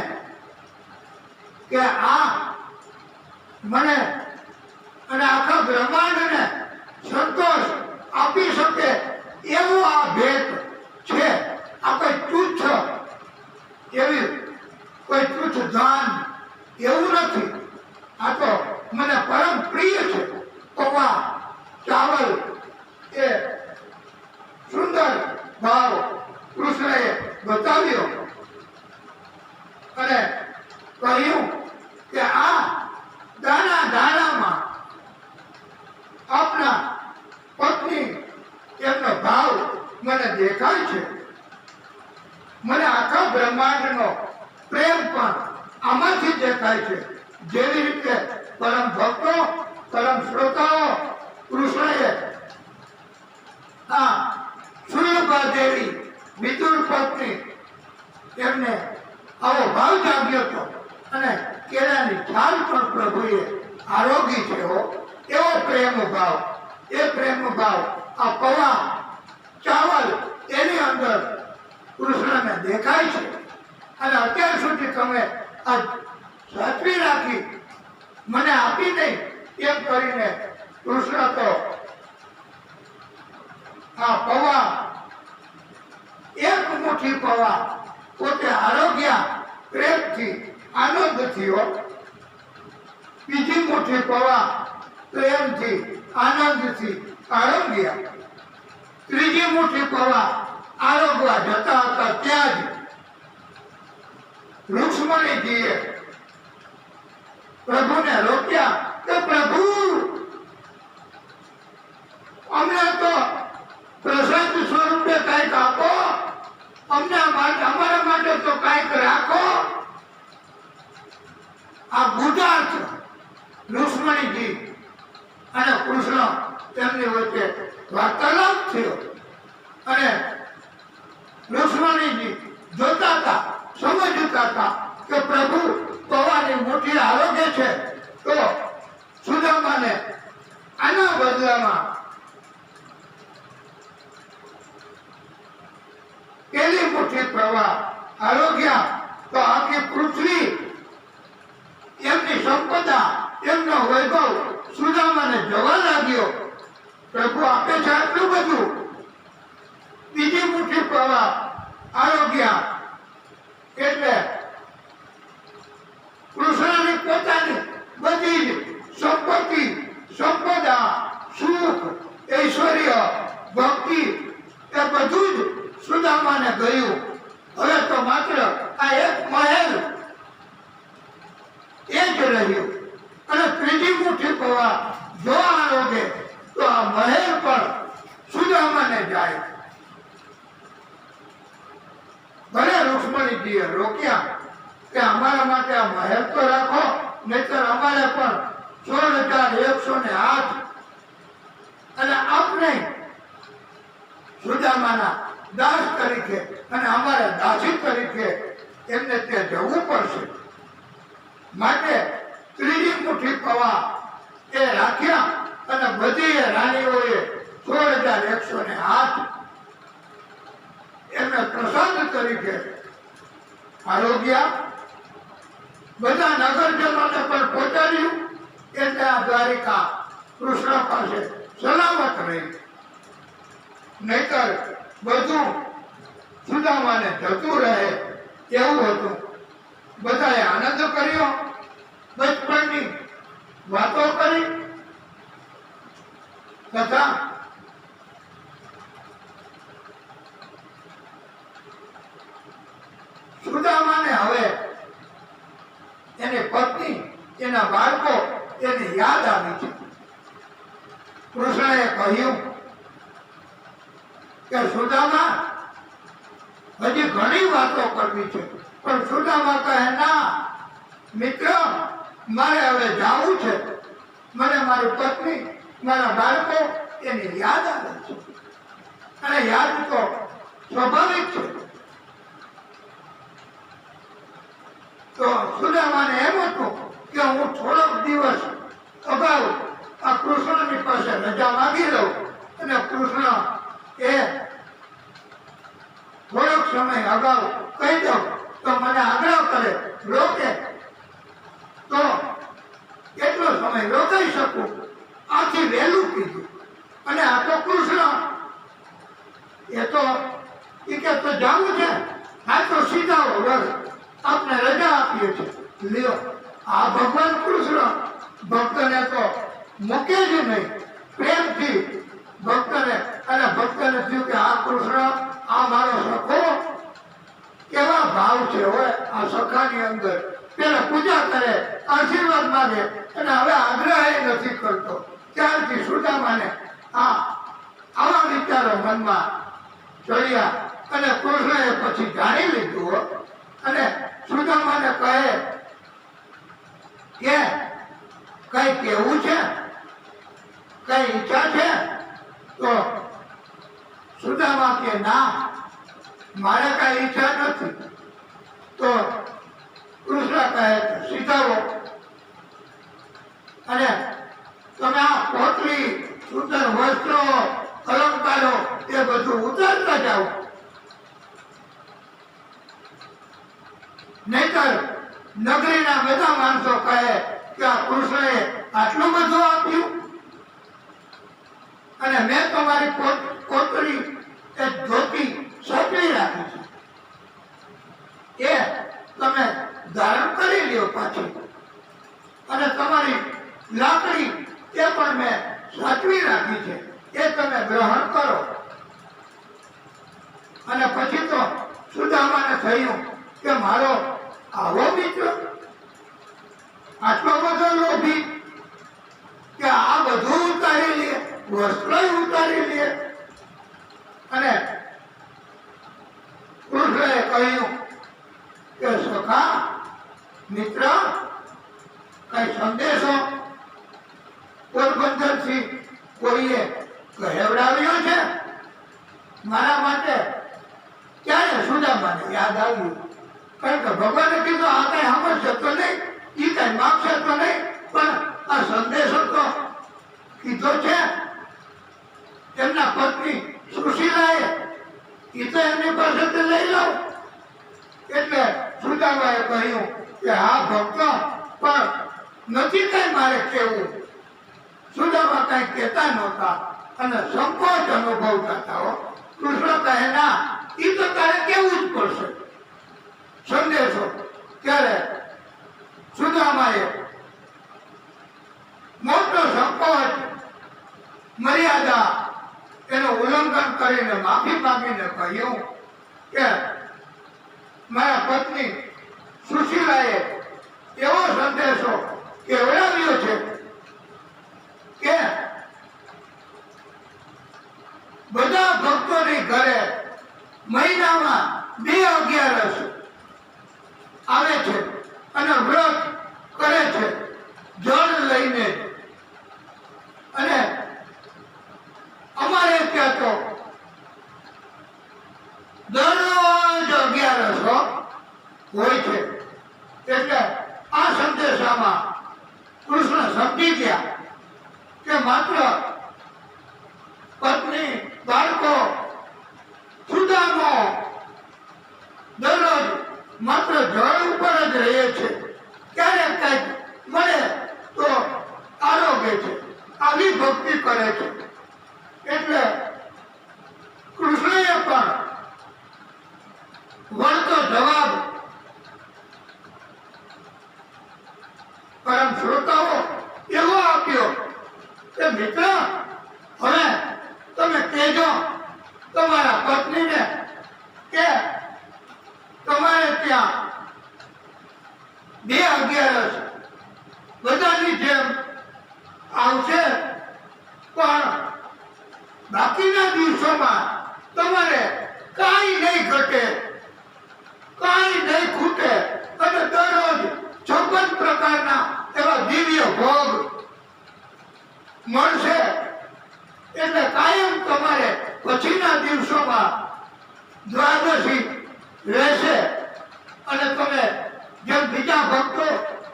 કે આ મને અને આખા બ્રહ્માંડને સંતોષ આપી શકે એવું આ ભેટ છે. આ કોઈ તુચ્છ એવી કોઈ તુચ્છ દાન એવું નથી. આ તો મને પરમ પ્રિય છે. પૌવા ચાવલ એ સુંદર ભાવ કૃષ્ણએ બતાવ્યો અને કહ્યું કે આ દાણા દાણામાં પરમ ભક્તો, પરમ શ્રોતાઓ, કૃષ્ણએ આ સુરભા દેવી વિદુર પત્ની એમને આવો ભાવ જાગ્યો હતો અને કેળાની છાલ પણ પ્રભુએ આરોગી છે એવો પ્રેમ ભાવ, એ પ્રેમ ભાવ આ પૌવા ચાવલ એની અંદર કૃષ્ણને દેખાય છે. અને અત્યાર સુધી તમે આ સાચવી રાખી મને આપી નહીં એમ કરીને કૃષ્ણ તો આ પૌવા એક મુઠ્ઠી પૌવા પોતે આરોગ્ય પ્રેમથી આનંદથી બીજી મુઠ્ઠી પૌવા પ્રેમથી આનંદથી આરોગ્ય, ત્રીજી મુઠ્ઠી પૌવા આરોગવા જતા હતા ત્યાં જ રુક્ષ્મણીજીએ પ્રભુને રોક્યા કે પ્રભુ અમને તો પ્રસાદ સ્વરૂપે કંઈક આપો, અમને અમારા માટે તો કંઈક રાખો. આ ગુજાર્થ રુક્ષ્મણીજી અને કૃષ્ણ તેમની વચ્ચે વાર્તાલાપ થયો અને રુક્ષ્મણીજી જોતા હતા, સમજતા હતા કે પ્રભુ પૌવાની મુઠ્ઠી આરોગ્ય છે તો સુદામાને આના બદલામાં પેલી મુઠ્ઠી પૌવા આરોગ્ય તો આખી પૃથ્વી એમની સંપદા એમનો વૈભવ સુદામાને જવા લાગ્યો. પ્રભુ આપે છે આટલું બધું. બીજી મુઠ્ઠી પૌવા આરોગ્ય એટલે કૃષ્ણની પોતાની બધી જ સંપત્તિ, સંપદા, સુખ, ઐશ્વર્ય, ભક્તિ એ બધું જ સુદામાને ગયું. હવે તો માત્ર આ એક મહેલ એ જ રહ્યું. અને ત્રીજી મુઠ્ઠી પૌવા જો આરોગે તો આ મહેલ પણ સુદામાને જાય. ભલે રુક્ષ્મણીજીએ રોક્યા કે અમારા માટે આ મહેલ તો રાખો, નહીતર અમારે પણ 16,108 અને આપણે સુદામાના દાસ તરીકે અને અમારા દાસી તરીકે એમને ત્યાં જવું પડશે. માટે ત્રીજી મુઠ્ઠી પૌવા એ રાખ્યા અને બધી રાણીઓએ 16,108 એમને પ્રસાદ તરીકે આરોગ્ય બધા નગરજનોને પણ પહોંચાડ્યું. એટલે આ દ્વારિકા કૃષ્ણ પાસે સલામત રહી. નહીતર બધું સુદામાને જતું રહે એવું હતું. બધાએ આનંદ કર્યો, બચપણની વાતો કરી તથા સુદામાને હવે એની પત્ની, એના બાળકો એને યાદ આવી છે. કૃષ્ણએ કહ્યું કે સુદામા હજી ઘણી વાતો કરવી છે. પણ સુદામા કહે ના મિત્ર, મારે હવે જાવું છે. મને મારી પત્ની, મારા બાળકો એની યાદ આવે છે. અને યાદ તો સ્વાભાવિક છે. તો સુદામાને એમ હતું કે હું થોડોક દિવસ અગાઉ આ કૃષ્ણની પાસે રજા માંગી લઉં અને કૃષ્ણ એ થોડોક સમય અગાઉ કહી દઉં તો મને આગ્રહ કરે, રોકે તો એટલો સમય રોકાઈ શકું. આથી વહેલું કીધું. અને આ તો કૃષ્ણ એ તો જવું છે, આ તો સીધા વગર આપને રજા આપીએ છીએ. લ્યો, આ ભગવાન કૃષ્ણ ભક્તને તો મૂકે જ નહીં. પ્રેમથી ભક્તને, અને ભક્તને થયું કે આ કૃષ્ણ, આ મારો સખો, કેવા ભાવ છે હોય આ સખાની અંદર. પેલા પૂજા કરે, આશીર્વાદ માંગે અને હવે આગ્રહ નથી કરતો. ત્યારથી સુદામાને આવા વિચારો મનમાં ચડ્યા અને કૃષ્ણએ પછી જાણી લીધું અને સુદામાને કહે કે કઈ કેવું છે, કઈ ઈચ્છા છે? તો સુદામા કે ના, મારે કઈ ઈચ્છા નથી. તો કૃષ્ણ કહે સીધાવો અને તમે આ પોટલી, સુંદર વસ્ત્રો, અલંકારો એ બધું ઉતારતા જાઓ, નહીતર નગરીના બધા માણસો કહે કે આ કૃષ્ણએ આટલું બધું આપ્યું અને મેં તમારી કોટડી એ ધોતી સાચવી રાખી છે, એ તમે ધારણ કરી લ્યો પાછી, અને તમારી લાકડી એ પણ મેં સાચવી રાખી છે, એ તમે ગ્રહણ કરો. અને પછી તો સુદામાને થયું કે મારો આવો મિત્ર, આટલો બધો લોભી કે આ બધું ઉતારી લે, વસ્ત્રો ઉતારી લે. અને કૃષ્ણએ કહ્યું કે સખા, મિત્ર, કઈ સંદેશો પોરબંદરથી કોઈએ કહેવડાવ્યો છે મારા માટે? ક્યારે સુદામાને યાદ આવ્યું, કારણ કે ભગવાને કીધું આ કઈ સમજશે તો નહીં, એ કઈ માગશે તો નહીં, પણ આ સંદેશો તો કીધો છે એમના પત્ની સુશીલાએ, એ તો એમની પાસેથી લઈ લો. એટલે સુદામાએ કહ્યું કે હા ભક્તો, પણ નથી કઈ મારે કેવું. સુદામા કઈ કહેતા નહોતા અને સંકોચ અનુભવતા હતા. કૃષ્ણ કહે ના, એ તો તારે કેવું જ પડશે સંદેશો. ત્યારે સુદામાએ મોટો સંકોચ, મર્યાદા એનું ઉલ્લંઘન કરીને માફી માંગીને કહ્યું કે મારા પત્ની સુશીલાએ એવો સંદેશો કેવડાવ્યો છે કે બધા ભક્તોની ઘરે મહિનામાં 2/11 આવે છે અને વ્રત કરે છે જળ લઈને. અને અમારે ત્યાં તો દરરોજ 11 હોય છે. એટલે આ સંદેશામાં કૃષ્ણ સમજી ગયા કે માત્ર પત્ની, બાળકો, સુદામો દરરોજ માત્ર જળ ઉપર જ રહે છે, ક્યારેક કંઈક મળે તો આરોગ્ય છે, આવી ભક્તિ કરે છે. એટલે કૃષ્ણએ પણ વળતો જવાબ પરમ શ્રોતાઓ એવો આપ્યો કે મિત્ર, હવે તમે કહેજો તમારા પત્નીને કે તમારે ત્યાં 2/11 બધાની જેમ આવશે, પણ બાકીના દિવસોમાં તમારે કાંઈ નહીં ઘટે, કાંઈ નહીં ખૂટે, અને દરરોજ 56 પ્રકારના એવા દિવ્ય ભોગ મળશે. એટલે કાયમ તમારે પછીના દિવસોમાં દ્વાદશી રહેશે. અને તમે જેમ બીજા ભક્તો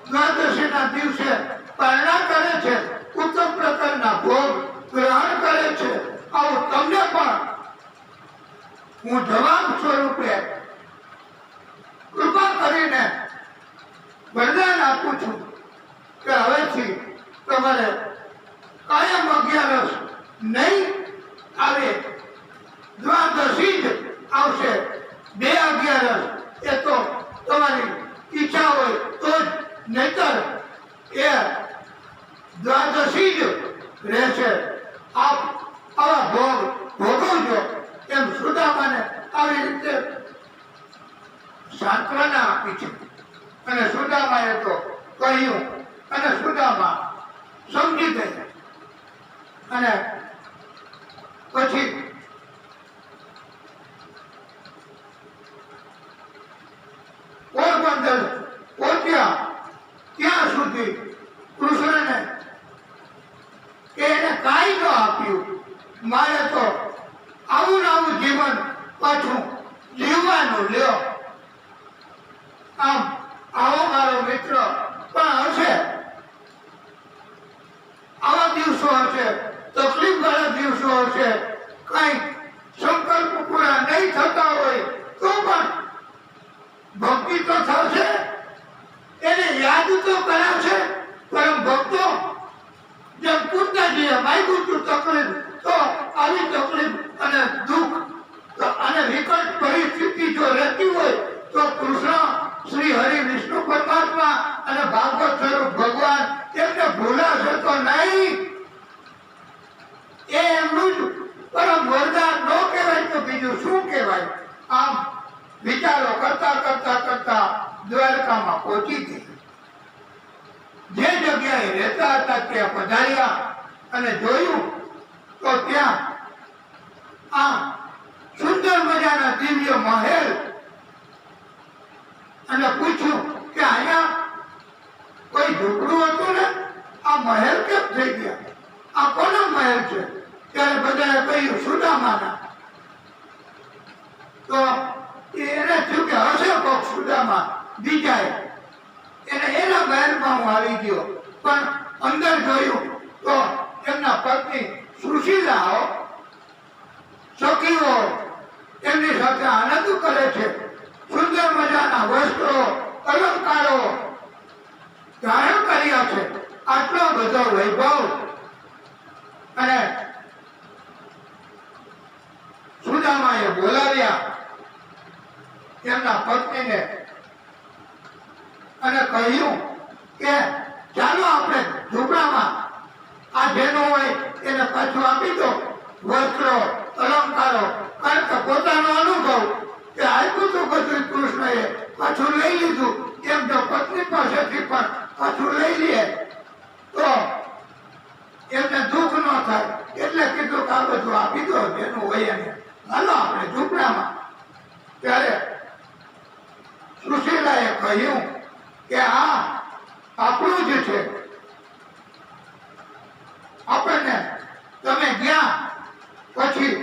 દ્વાદશીના દિવસે પારણા કરે છે, ઉત્તમ પ્રકારના ભોગ ગ્રહણ કરે છે, આવું તમને પણ હું જવાબ સ્વરૂપે કૃપા કરીને વરદાન આપું છું કે હવેથી તમારે કાયમ 11 નહીં આવે, દ્વાદશી જ આવશે. 2/11 એ તો તમારી ઈચ્છા હોય તો જ, નહીતર એ દ્વાદશી જ રહેશે. આપ આવા ભોગ ભોગવજો. એમ સુદામાને આવી રીતે સાંત્વના આપી છે. અને સુદામાએ તો કહ્યું, અને સુદામા સમજી ગયા. અને પછી પોરબંદર પહોંચ્યા ત્યાં સુધી કૃષ્ણને દિવસો હશે, તકલીફ વાળા દિવસો હશે, કઈ સંકલ્પ પૂરા નહીં થતા હોય તો પણ ભક્તિ તો થશે, એને યાદ તો કરાશે. પરમ ભક્તો જેમ કુંતાજીએ માગ્યું હતું તકલીફ, તો આવી તકલીફ અને દુઃખ અને વિકટ પરિસ્થિતિ જો રહેતી હોય તો કૃષ્ણ, શ્રી હરિ, વિષ્ણુ પરમાત્મા અને ભાગવત સ્વરૂપ ભગવાન એમને ભૂલાશે તો નહીં. એ એમનું જ પરમ વરદાન ન કહેવાય તો બીજું શું કહેવાય? આમ વિચારો કરતા કરતા કરતા દ્વારકામાં પહોંચી ગઈ. જે જગ્યાએ રહેતા હતા ત્યાં પધાર્યા અને જોયું તો ત્યાં આ સુંદર મજાના દિવ્ય મહેલ, અને પૂછ્યું કે અહીંયા કોઈ ઝૂંપડું હતું ને, આ મહેલ કેમ થઈ ગયા? આ કોનો મહેલ છે? ત્યારે બધાએ કહ્યું સુદામાના. તો એને થયું કે હશે કોક સુદામા બીજાએ, એને એના મહેલમાં હું આવી ગયો. પણ અંદર જોયું તો એમના પત્ની સુશીલાઓ, સખીઓ એમની સાથે આનંદ કરે છે. સુંદર મજાના વસ્ત્રો, અલંકારો ધારણ કર્યા છે. આટલો બધો વૈભવ. અને સુદામાએ બોલાવ્યા એમના પત્નીને અને કહ્યું કે ચાલો આપણે ઝૂંપડામાં આ જેનું હોય એને પાછું આપી દો, વસ્ત્રો, અલંકારો. કારણ કે પોતાનો અનુભવ કે આપ્યું તો બધું કૃષ્ણએ પાછું લઈ લીધું, એમ જો પત્ની પાસેથી પણ પાછું લઈ લે તો એમને દુઃખ ન થાય. એટલે કીધું કે આ બધું આપી દો જેનું હોય એને, હાલો આપણે ઝૂંપડામાં. ત્યારે સુશીલાએ કહ્યું કે આ આપણું જ છે, આપણને તમે ગયા પછી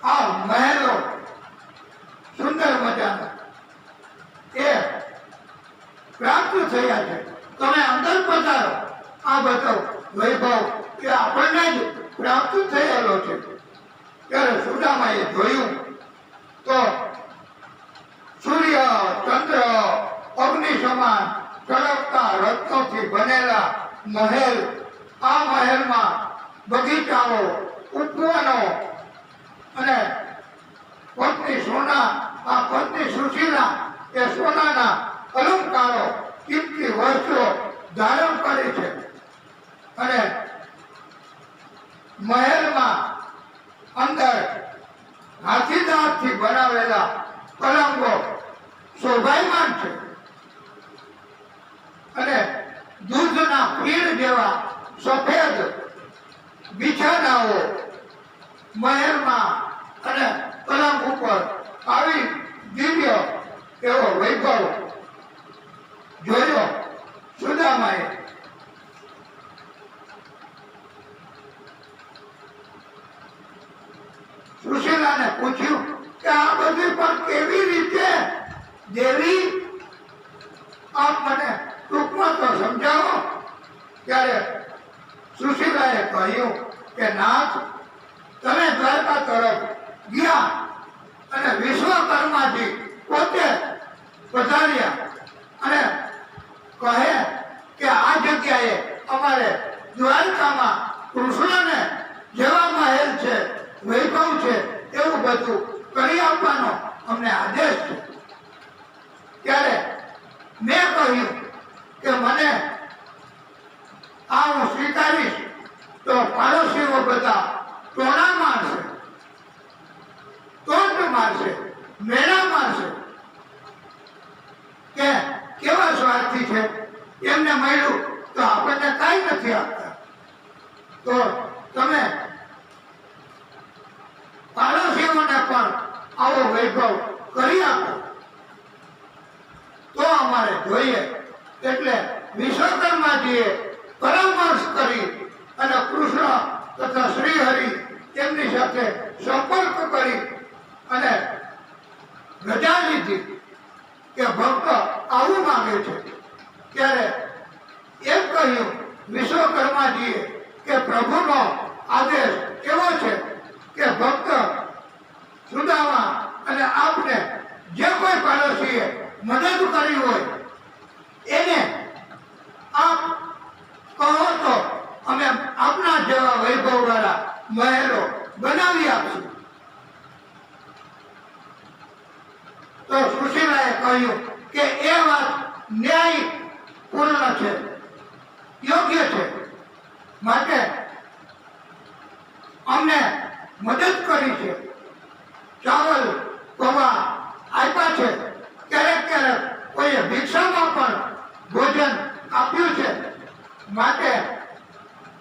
આ મહેલો સુંદર મજાના એ પ્રાપ્ત થયા છે, તમે અંદર પધારો. આ બધો વૈભવ એ આપણને જ પ્રાપ્ત થયેલો છે. ત્યારે સુદામાએ જોયું તો સૂર્ય, ચંદ્ર, અગ્નિ સમાન ચળકતા રત્નોથી બનેલા મહેલ. આ મહેલમાં બગીચાઓ, ઉપવનો અને પત્ની સોના, આ પત્ની સુશીલા એ સોનાના અલંકારો, કિંમતી વસ્ત્રો ધારણ કરે છે. અને મહેલમાં અંદર હાથીદાંતથી બનાવેલા પલંગો શોભાયમાન છે. અને દૂધના પીણ જેવા સફેદ બિછાનાઓ મહેલમાં અને પલંગ ઉપર આવી દિવ્ય એવો વૈભવ જોયો સુદામાએ. સુશીલાને પૂછ્યું કે આ બધું પણ કેવી રીતે દેવી, આપ મને ટૂંકમાં તો સમજાવો. ત્યારે સુશીલાએ કહ્યું કે નાથ, તમે દ્વારકા તરફ ગયા અને વિશ્વકર્માજી પોતે પધાર્યા અને કહે કે આ જગ્યાએ અમારે દ્વારકામાં કૃષ્ણને જેવા મહેલ છે, વૈભવ છે, એવું બધું કરી આપવાનો અમને આદેશ છે. ત્યારે મેં કહ્યું કે મને આ હું સ્વીકારીશ તો પાડોશીઓ બધા ટોણા મારશે, ટોટ મારશે, મેળા મારશે કે કેવા સ્વાર્થી છે, એમને મળ્યું તો આપણને કાંઈ નથી આપતા. તો તમે પાડોશીઓને પણ આવો વૈભવ કરી આપો તો અમારે જોઈએ. એટલે વિશ્વકર્માજીએ પરામર્શ કરી અને કૃષ્ણ તથા શ્રી હરિ તેમની સાથે સંપર્ક કરી અને રજા લીધી કે ભક્ત આવું માંગે છે. ત્યારે એમ કહ્યું વિશ્વકર્માજીએ કે પ્રભુનો આદેશ એવો છે કે ભક્ત સુદામા અને આપને જે કોઈ પાડોશીએ મદદ કરી હોય એને આપ કહો તો અમે આપના જેવા વૈભવવાળા મહેલો બનાવી આપશું. તો સુશીલાએ કહ્યું કે એ વાત ન્યાયપૂર્ણ છે, યોગ્ય છે, માટે અમને મદદ કરી છે, ચાવલ પૌવા આપ્યા છે, ક્યારેક ક્યારેક કોઈએ ભિક્ષામાં પણ ભોજન આપ્યું છે, માટે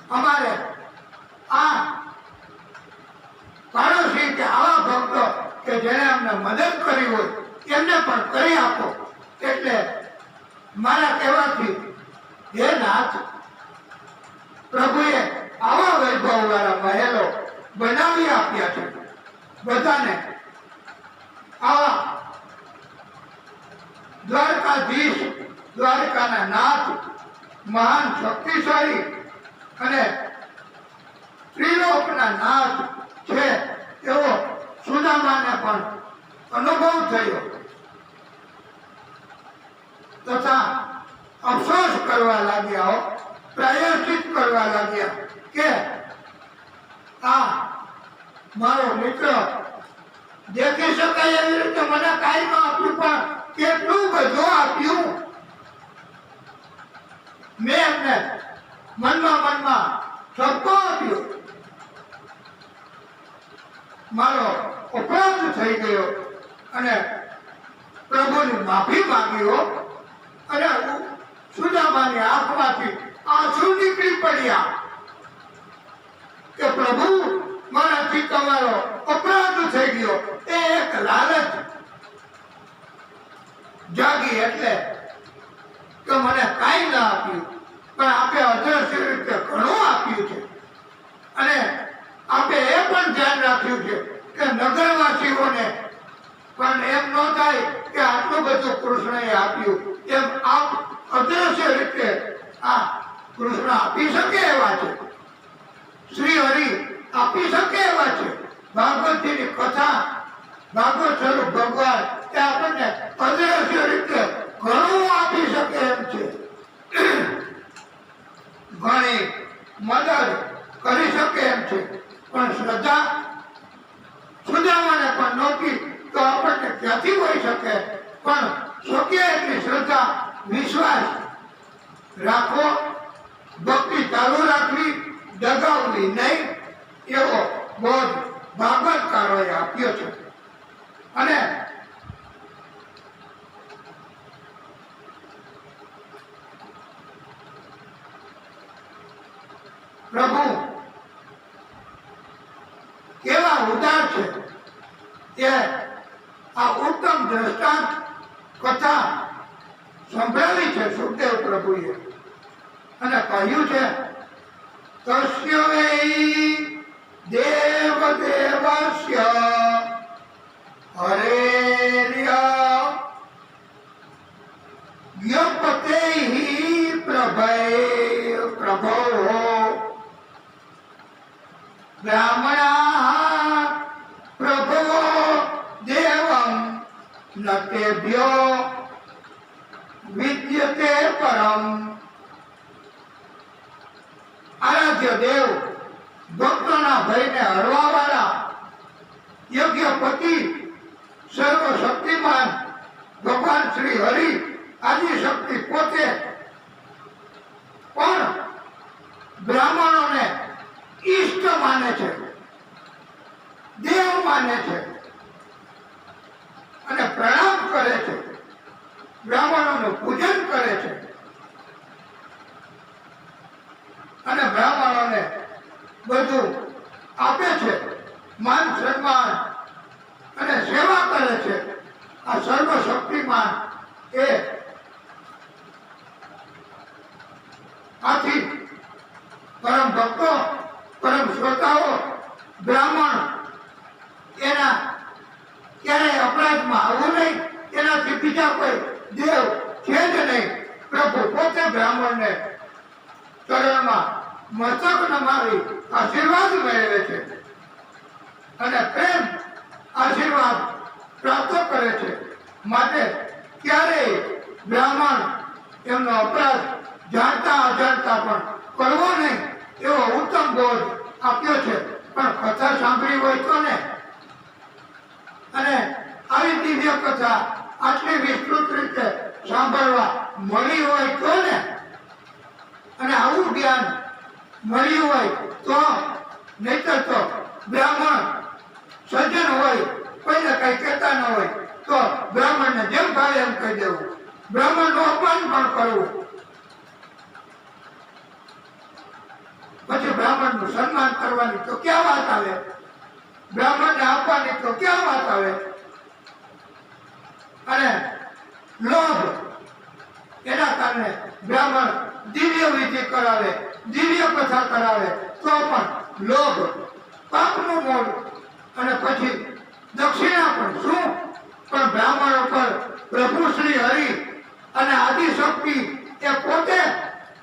અમારે આ પાડોશી કે આવા ભક્તો કે જેને અમને મદદ કરી હોય એમને પણ કરી આપો. એટલે મારા કહેવાથી હે નાથ, પ્રભુએ આવા વૈભવવાળા મહેલો બનાવી આપ્યા છે બધાને. આવા દ્વારકાધીશ, દ્વારકાના નાથ, મહાન શક્તિશાળી અને ત્રિલોકના નાથ છે એવો સુદામાને પણ અનુભવ થયો તથા અફસોસ કરવા લાગ્યા, પ્રાયશ્ચિત કરવા લાગ્યા કે આ મારો મિત્ર દેખી શકાય એવી રીતે મને કાંઈ ન આપ્યું પણ કેટલું બધું આપ્યું. મેં એમને મનમાં ઠપકો આપ્યો, મારો અપરાધ થઈ ગયો અને પ્રભુની માફી માંગ્યો અને સુદામાની આંખમાંથી આંસુ નીકળી પડ્યા કે પ્રભુ મારાથી તમારો અપરાધ થઈ ગયો. એ એક લાલચ જાગી એટલે કે મને કાંઈ ના આપ્યું પણ આપે અદ્રશ્ય રીતે ઘણું આપ્યું છે. અને આપે એ પણ ધ્યાન રાખ્યું છે કે નગરવાસીઓને પણ એમ ન થાય કે આટલું બધું કૃષ્ણએ આપ્યું, એમ આપ અદ્રશ્ય રીતે આ કૃષ્ણ આપી શકે એવા છે, શ્રી હરિ આપી શકે એવા છે. ભાગવતજીની કથા, ભાગવત સ્વરૂપ ભગવાન એ આપણને અદ્રશ્ય રીતે ઘણું આપી શકે એમ છે, ઘણી મદદ કરી શકે એમ છે. પણ શ્રદ્ધા સુદામાને પણ નહોતી તો આપણને ક્યાંથી હોઈ શકે. પણ શક્ય એટલી શ્રદ્ધા, વિશ્વાસ રાખવો, ભક્તિ ચાલુ રાખવી, દગાવવી નહીં, એવો બોધ ભાગવતકારોએ આપ્યો છે. અને પ્રભુ કેવા ઉદાર છે એ આ ઉત્તમ દ્રષ્ટાંત કથા સંભળાવી છે સુખદેવ પ્રભુએ અને કહ્યું છે તસ્ય વૈ દેવ દેવસ્ય હરેર્ય જ્ઞપતેહિ પ્રભો બ્રાહ્મણા પ્રભો દેવં ન તેભ્યો વિદ્યતે પરમ. આરાધ્ય દેવ, ભક્તોના ભયને હરવા વાળા, યોગ્ય પતિ, સર્વશક્તિમાન ભગવાન શ્રી હરિ આદિશક્તિ પોતે પણ બ્રાહ્મણોને ઈષ્ટ માને છે, દેવ માને છે અને પ્રણામ કરે છે, બ્રાહ્મણોનું પૂજન કરે છે અને બ્રાહ્મણોને બધું આપે છે, માન સન્માન અને સેવા કરે છે. આ સર્વશક્તિમાન એ આથી પરમ ભક્તો, પરમ શ્રોતાઓ, બ્રાહ્મણ એના ક્યારેય અપરાધમાં આવવું નહીં. એનાથી બીજા કોઈ દેવ છે જ નહીં. પ્રભુ પોતે બ્રાહ્મણને ચરણમાં મસ્તક નમાવી આશીર્વાદ મેળવે છે અને પ્રેમ આશીર્વાદ પ્રાપ્ત કરે છે. માટે ક્યારેય બ્રાહ્મણ એમનો અપરાધ જાણતા અજાણતા પણ કરવો નહીં એવો ઉત્તમ બોધ આપ્યો છે. પણ કથા સાંભળી હોય તો ને, અને આવી દિવ્ય કથા આટલી વિસ્તૃત રીતે સાંભળવા મળી હોય તો ને, અને આવું જ્ઞાન મળ્યું હોય તો, નહીતર તો બ્રાહ્મણ સજ્જન હોય, કોઈને કઈ કહેતા ન હોય તો બ્રાહ્મણને જેમ ભાવે એમ કહી દેવું, બ્રાહ્મણનું અપમાન પણ કરવું, પછી બ્રાહ્મણનું સન્માન કરવાની તો ક્યાં વાત આવે, બ્રાહ્મણને આપવાની તો ક્યાં વાત આવે. અને લોભ, એના કારણે બ્રાહ્મણ દિવ્ય વિધિ કરાવે, દિવ્ય કથા કરાવે તો પણ લોભ પાપનું મૂળ, અને પછી દક્ષિણા પણ શું, પણ બ્રાહ્મણ પર પ્રભુ શ્રી હરિ અને આદિશક્તિ એ પોતે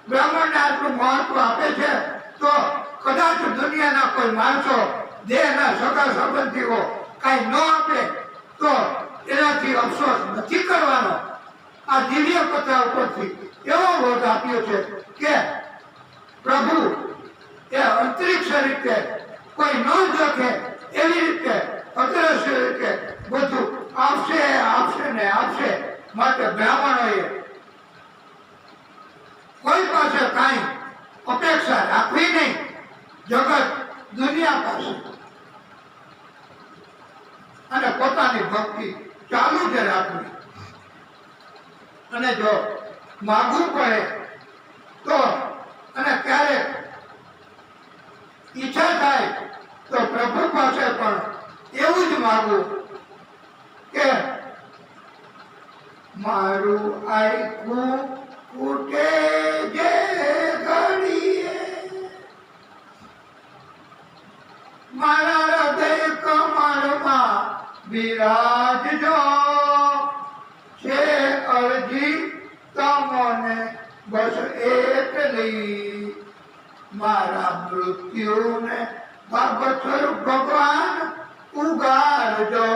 બ્રાહ્મણને આટલું મહત્વ આપે છે તો કદાચ દુનિયાના કોઈ માણસો, દેહના સગા સંબંધીઓ કાંઈ ન આપે તો એનાથી અફસોસ નથી કરવાનો. આ દિવ્ય કથા ઉપરથી એવો બોધ આપ્યો છે કે પ્રભુ એ અંતરિક્ષ રીતે કોઈ ન દેખે એવી રીતે અદ્રશ્ય રીતે બધું આપશે આપશે ને આપશે. માટે બ્રાહ્મણોએ કોઈ પાસે કાંઈ અપેક્ષા રાખવી નહીં, જગત દુનિયા પાસે, અને પોતાની ભક્તિ ચાલુ જ રાખવી. અને જો માગવું પડે તો, અને ક્યારેક ઈચ્છા થાય તો પ્રભુ પાસે પણ એવું જ માગવું કે મારું આખું ફૂટે જે ઘડીએ, મારા હૃદય કમળમાં બિરાજજો, છે અરજી તમને બસ એટલી, મારા મૃત્યુને બાબત ભગવાન ઉગાડજો,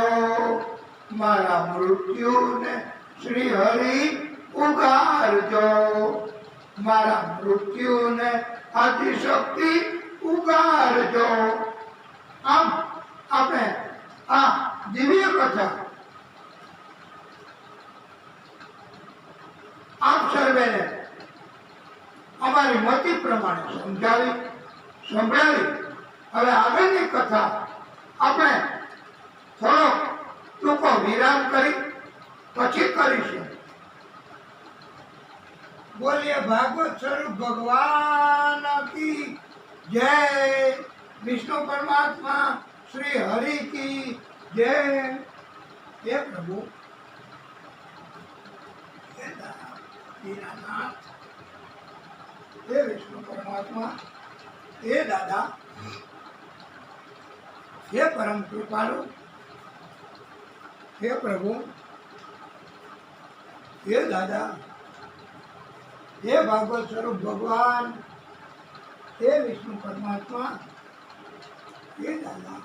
મારા મૃત્યુને શ્રી હરિ ઉગાડજો, મારા મૃત્યુને આદિશક્તિ ઉગાડજો. આમ આપણે આ દિવ્ય કથા આપ સર્વેને અમારી મતિ પ્રમાણે સમજાવી સંભળાવી. હવે આગળની કથા આપણે થોડો ટૂંકો વિરામ કરી પછી કરીશું. બોલીએ ભાગવત સ્વરૂપ ભગવાન કી જય, વિષ્ણુ પરમાત્મા શ્રી હરિ કી જય. હે પ્રભુ, હે દીનાનાથ, હે વિષ્ણુ પરમાત્મા, હે દાદા, હે પરમ કૃપાળુ, હે પ્રભુ, હે દાદા, હે ભાગવત સ્વરૂપ ભગવાન, હે વિષ્ણુ પરમાત્મા, હે દાદા,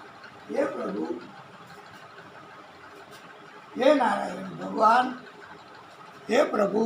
હે પ્રભુ, હે નારાયણ ભગવાન, હે પ્રભુ,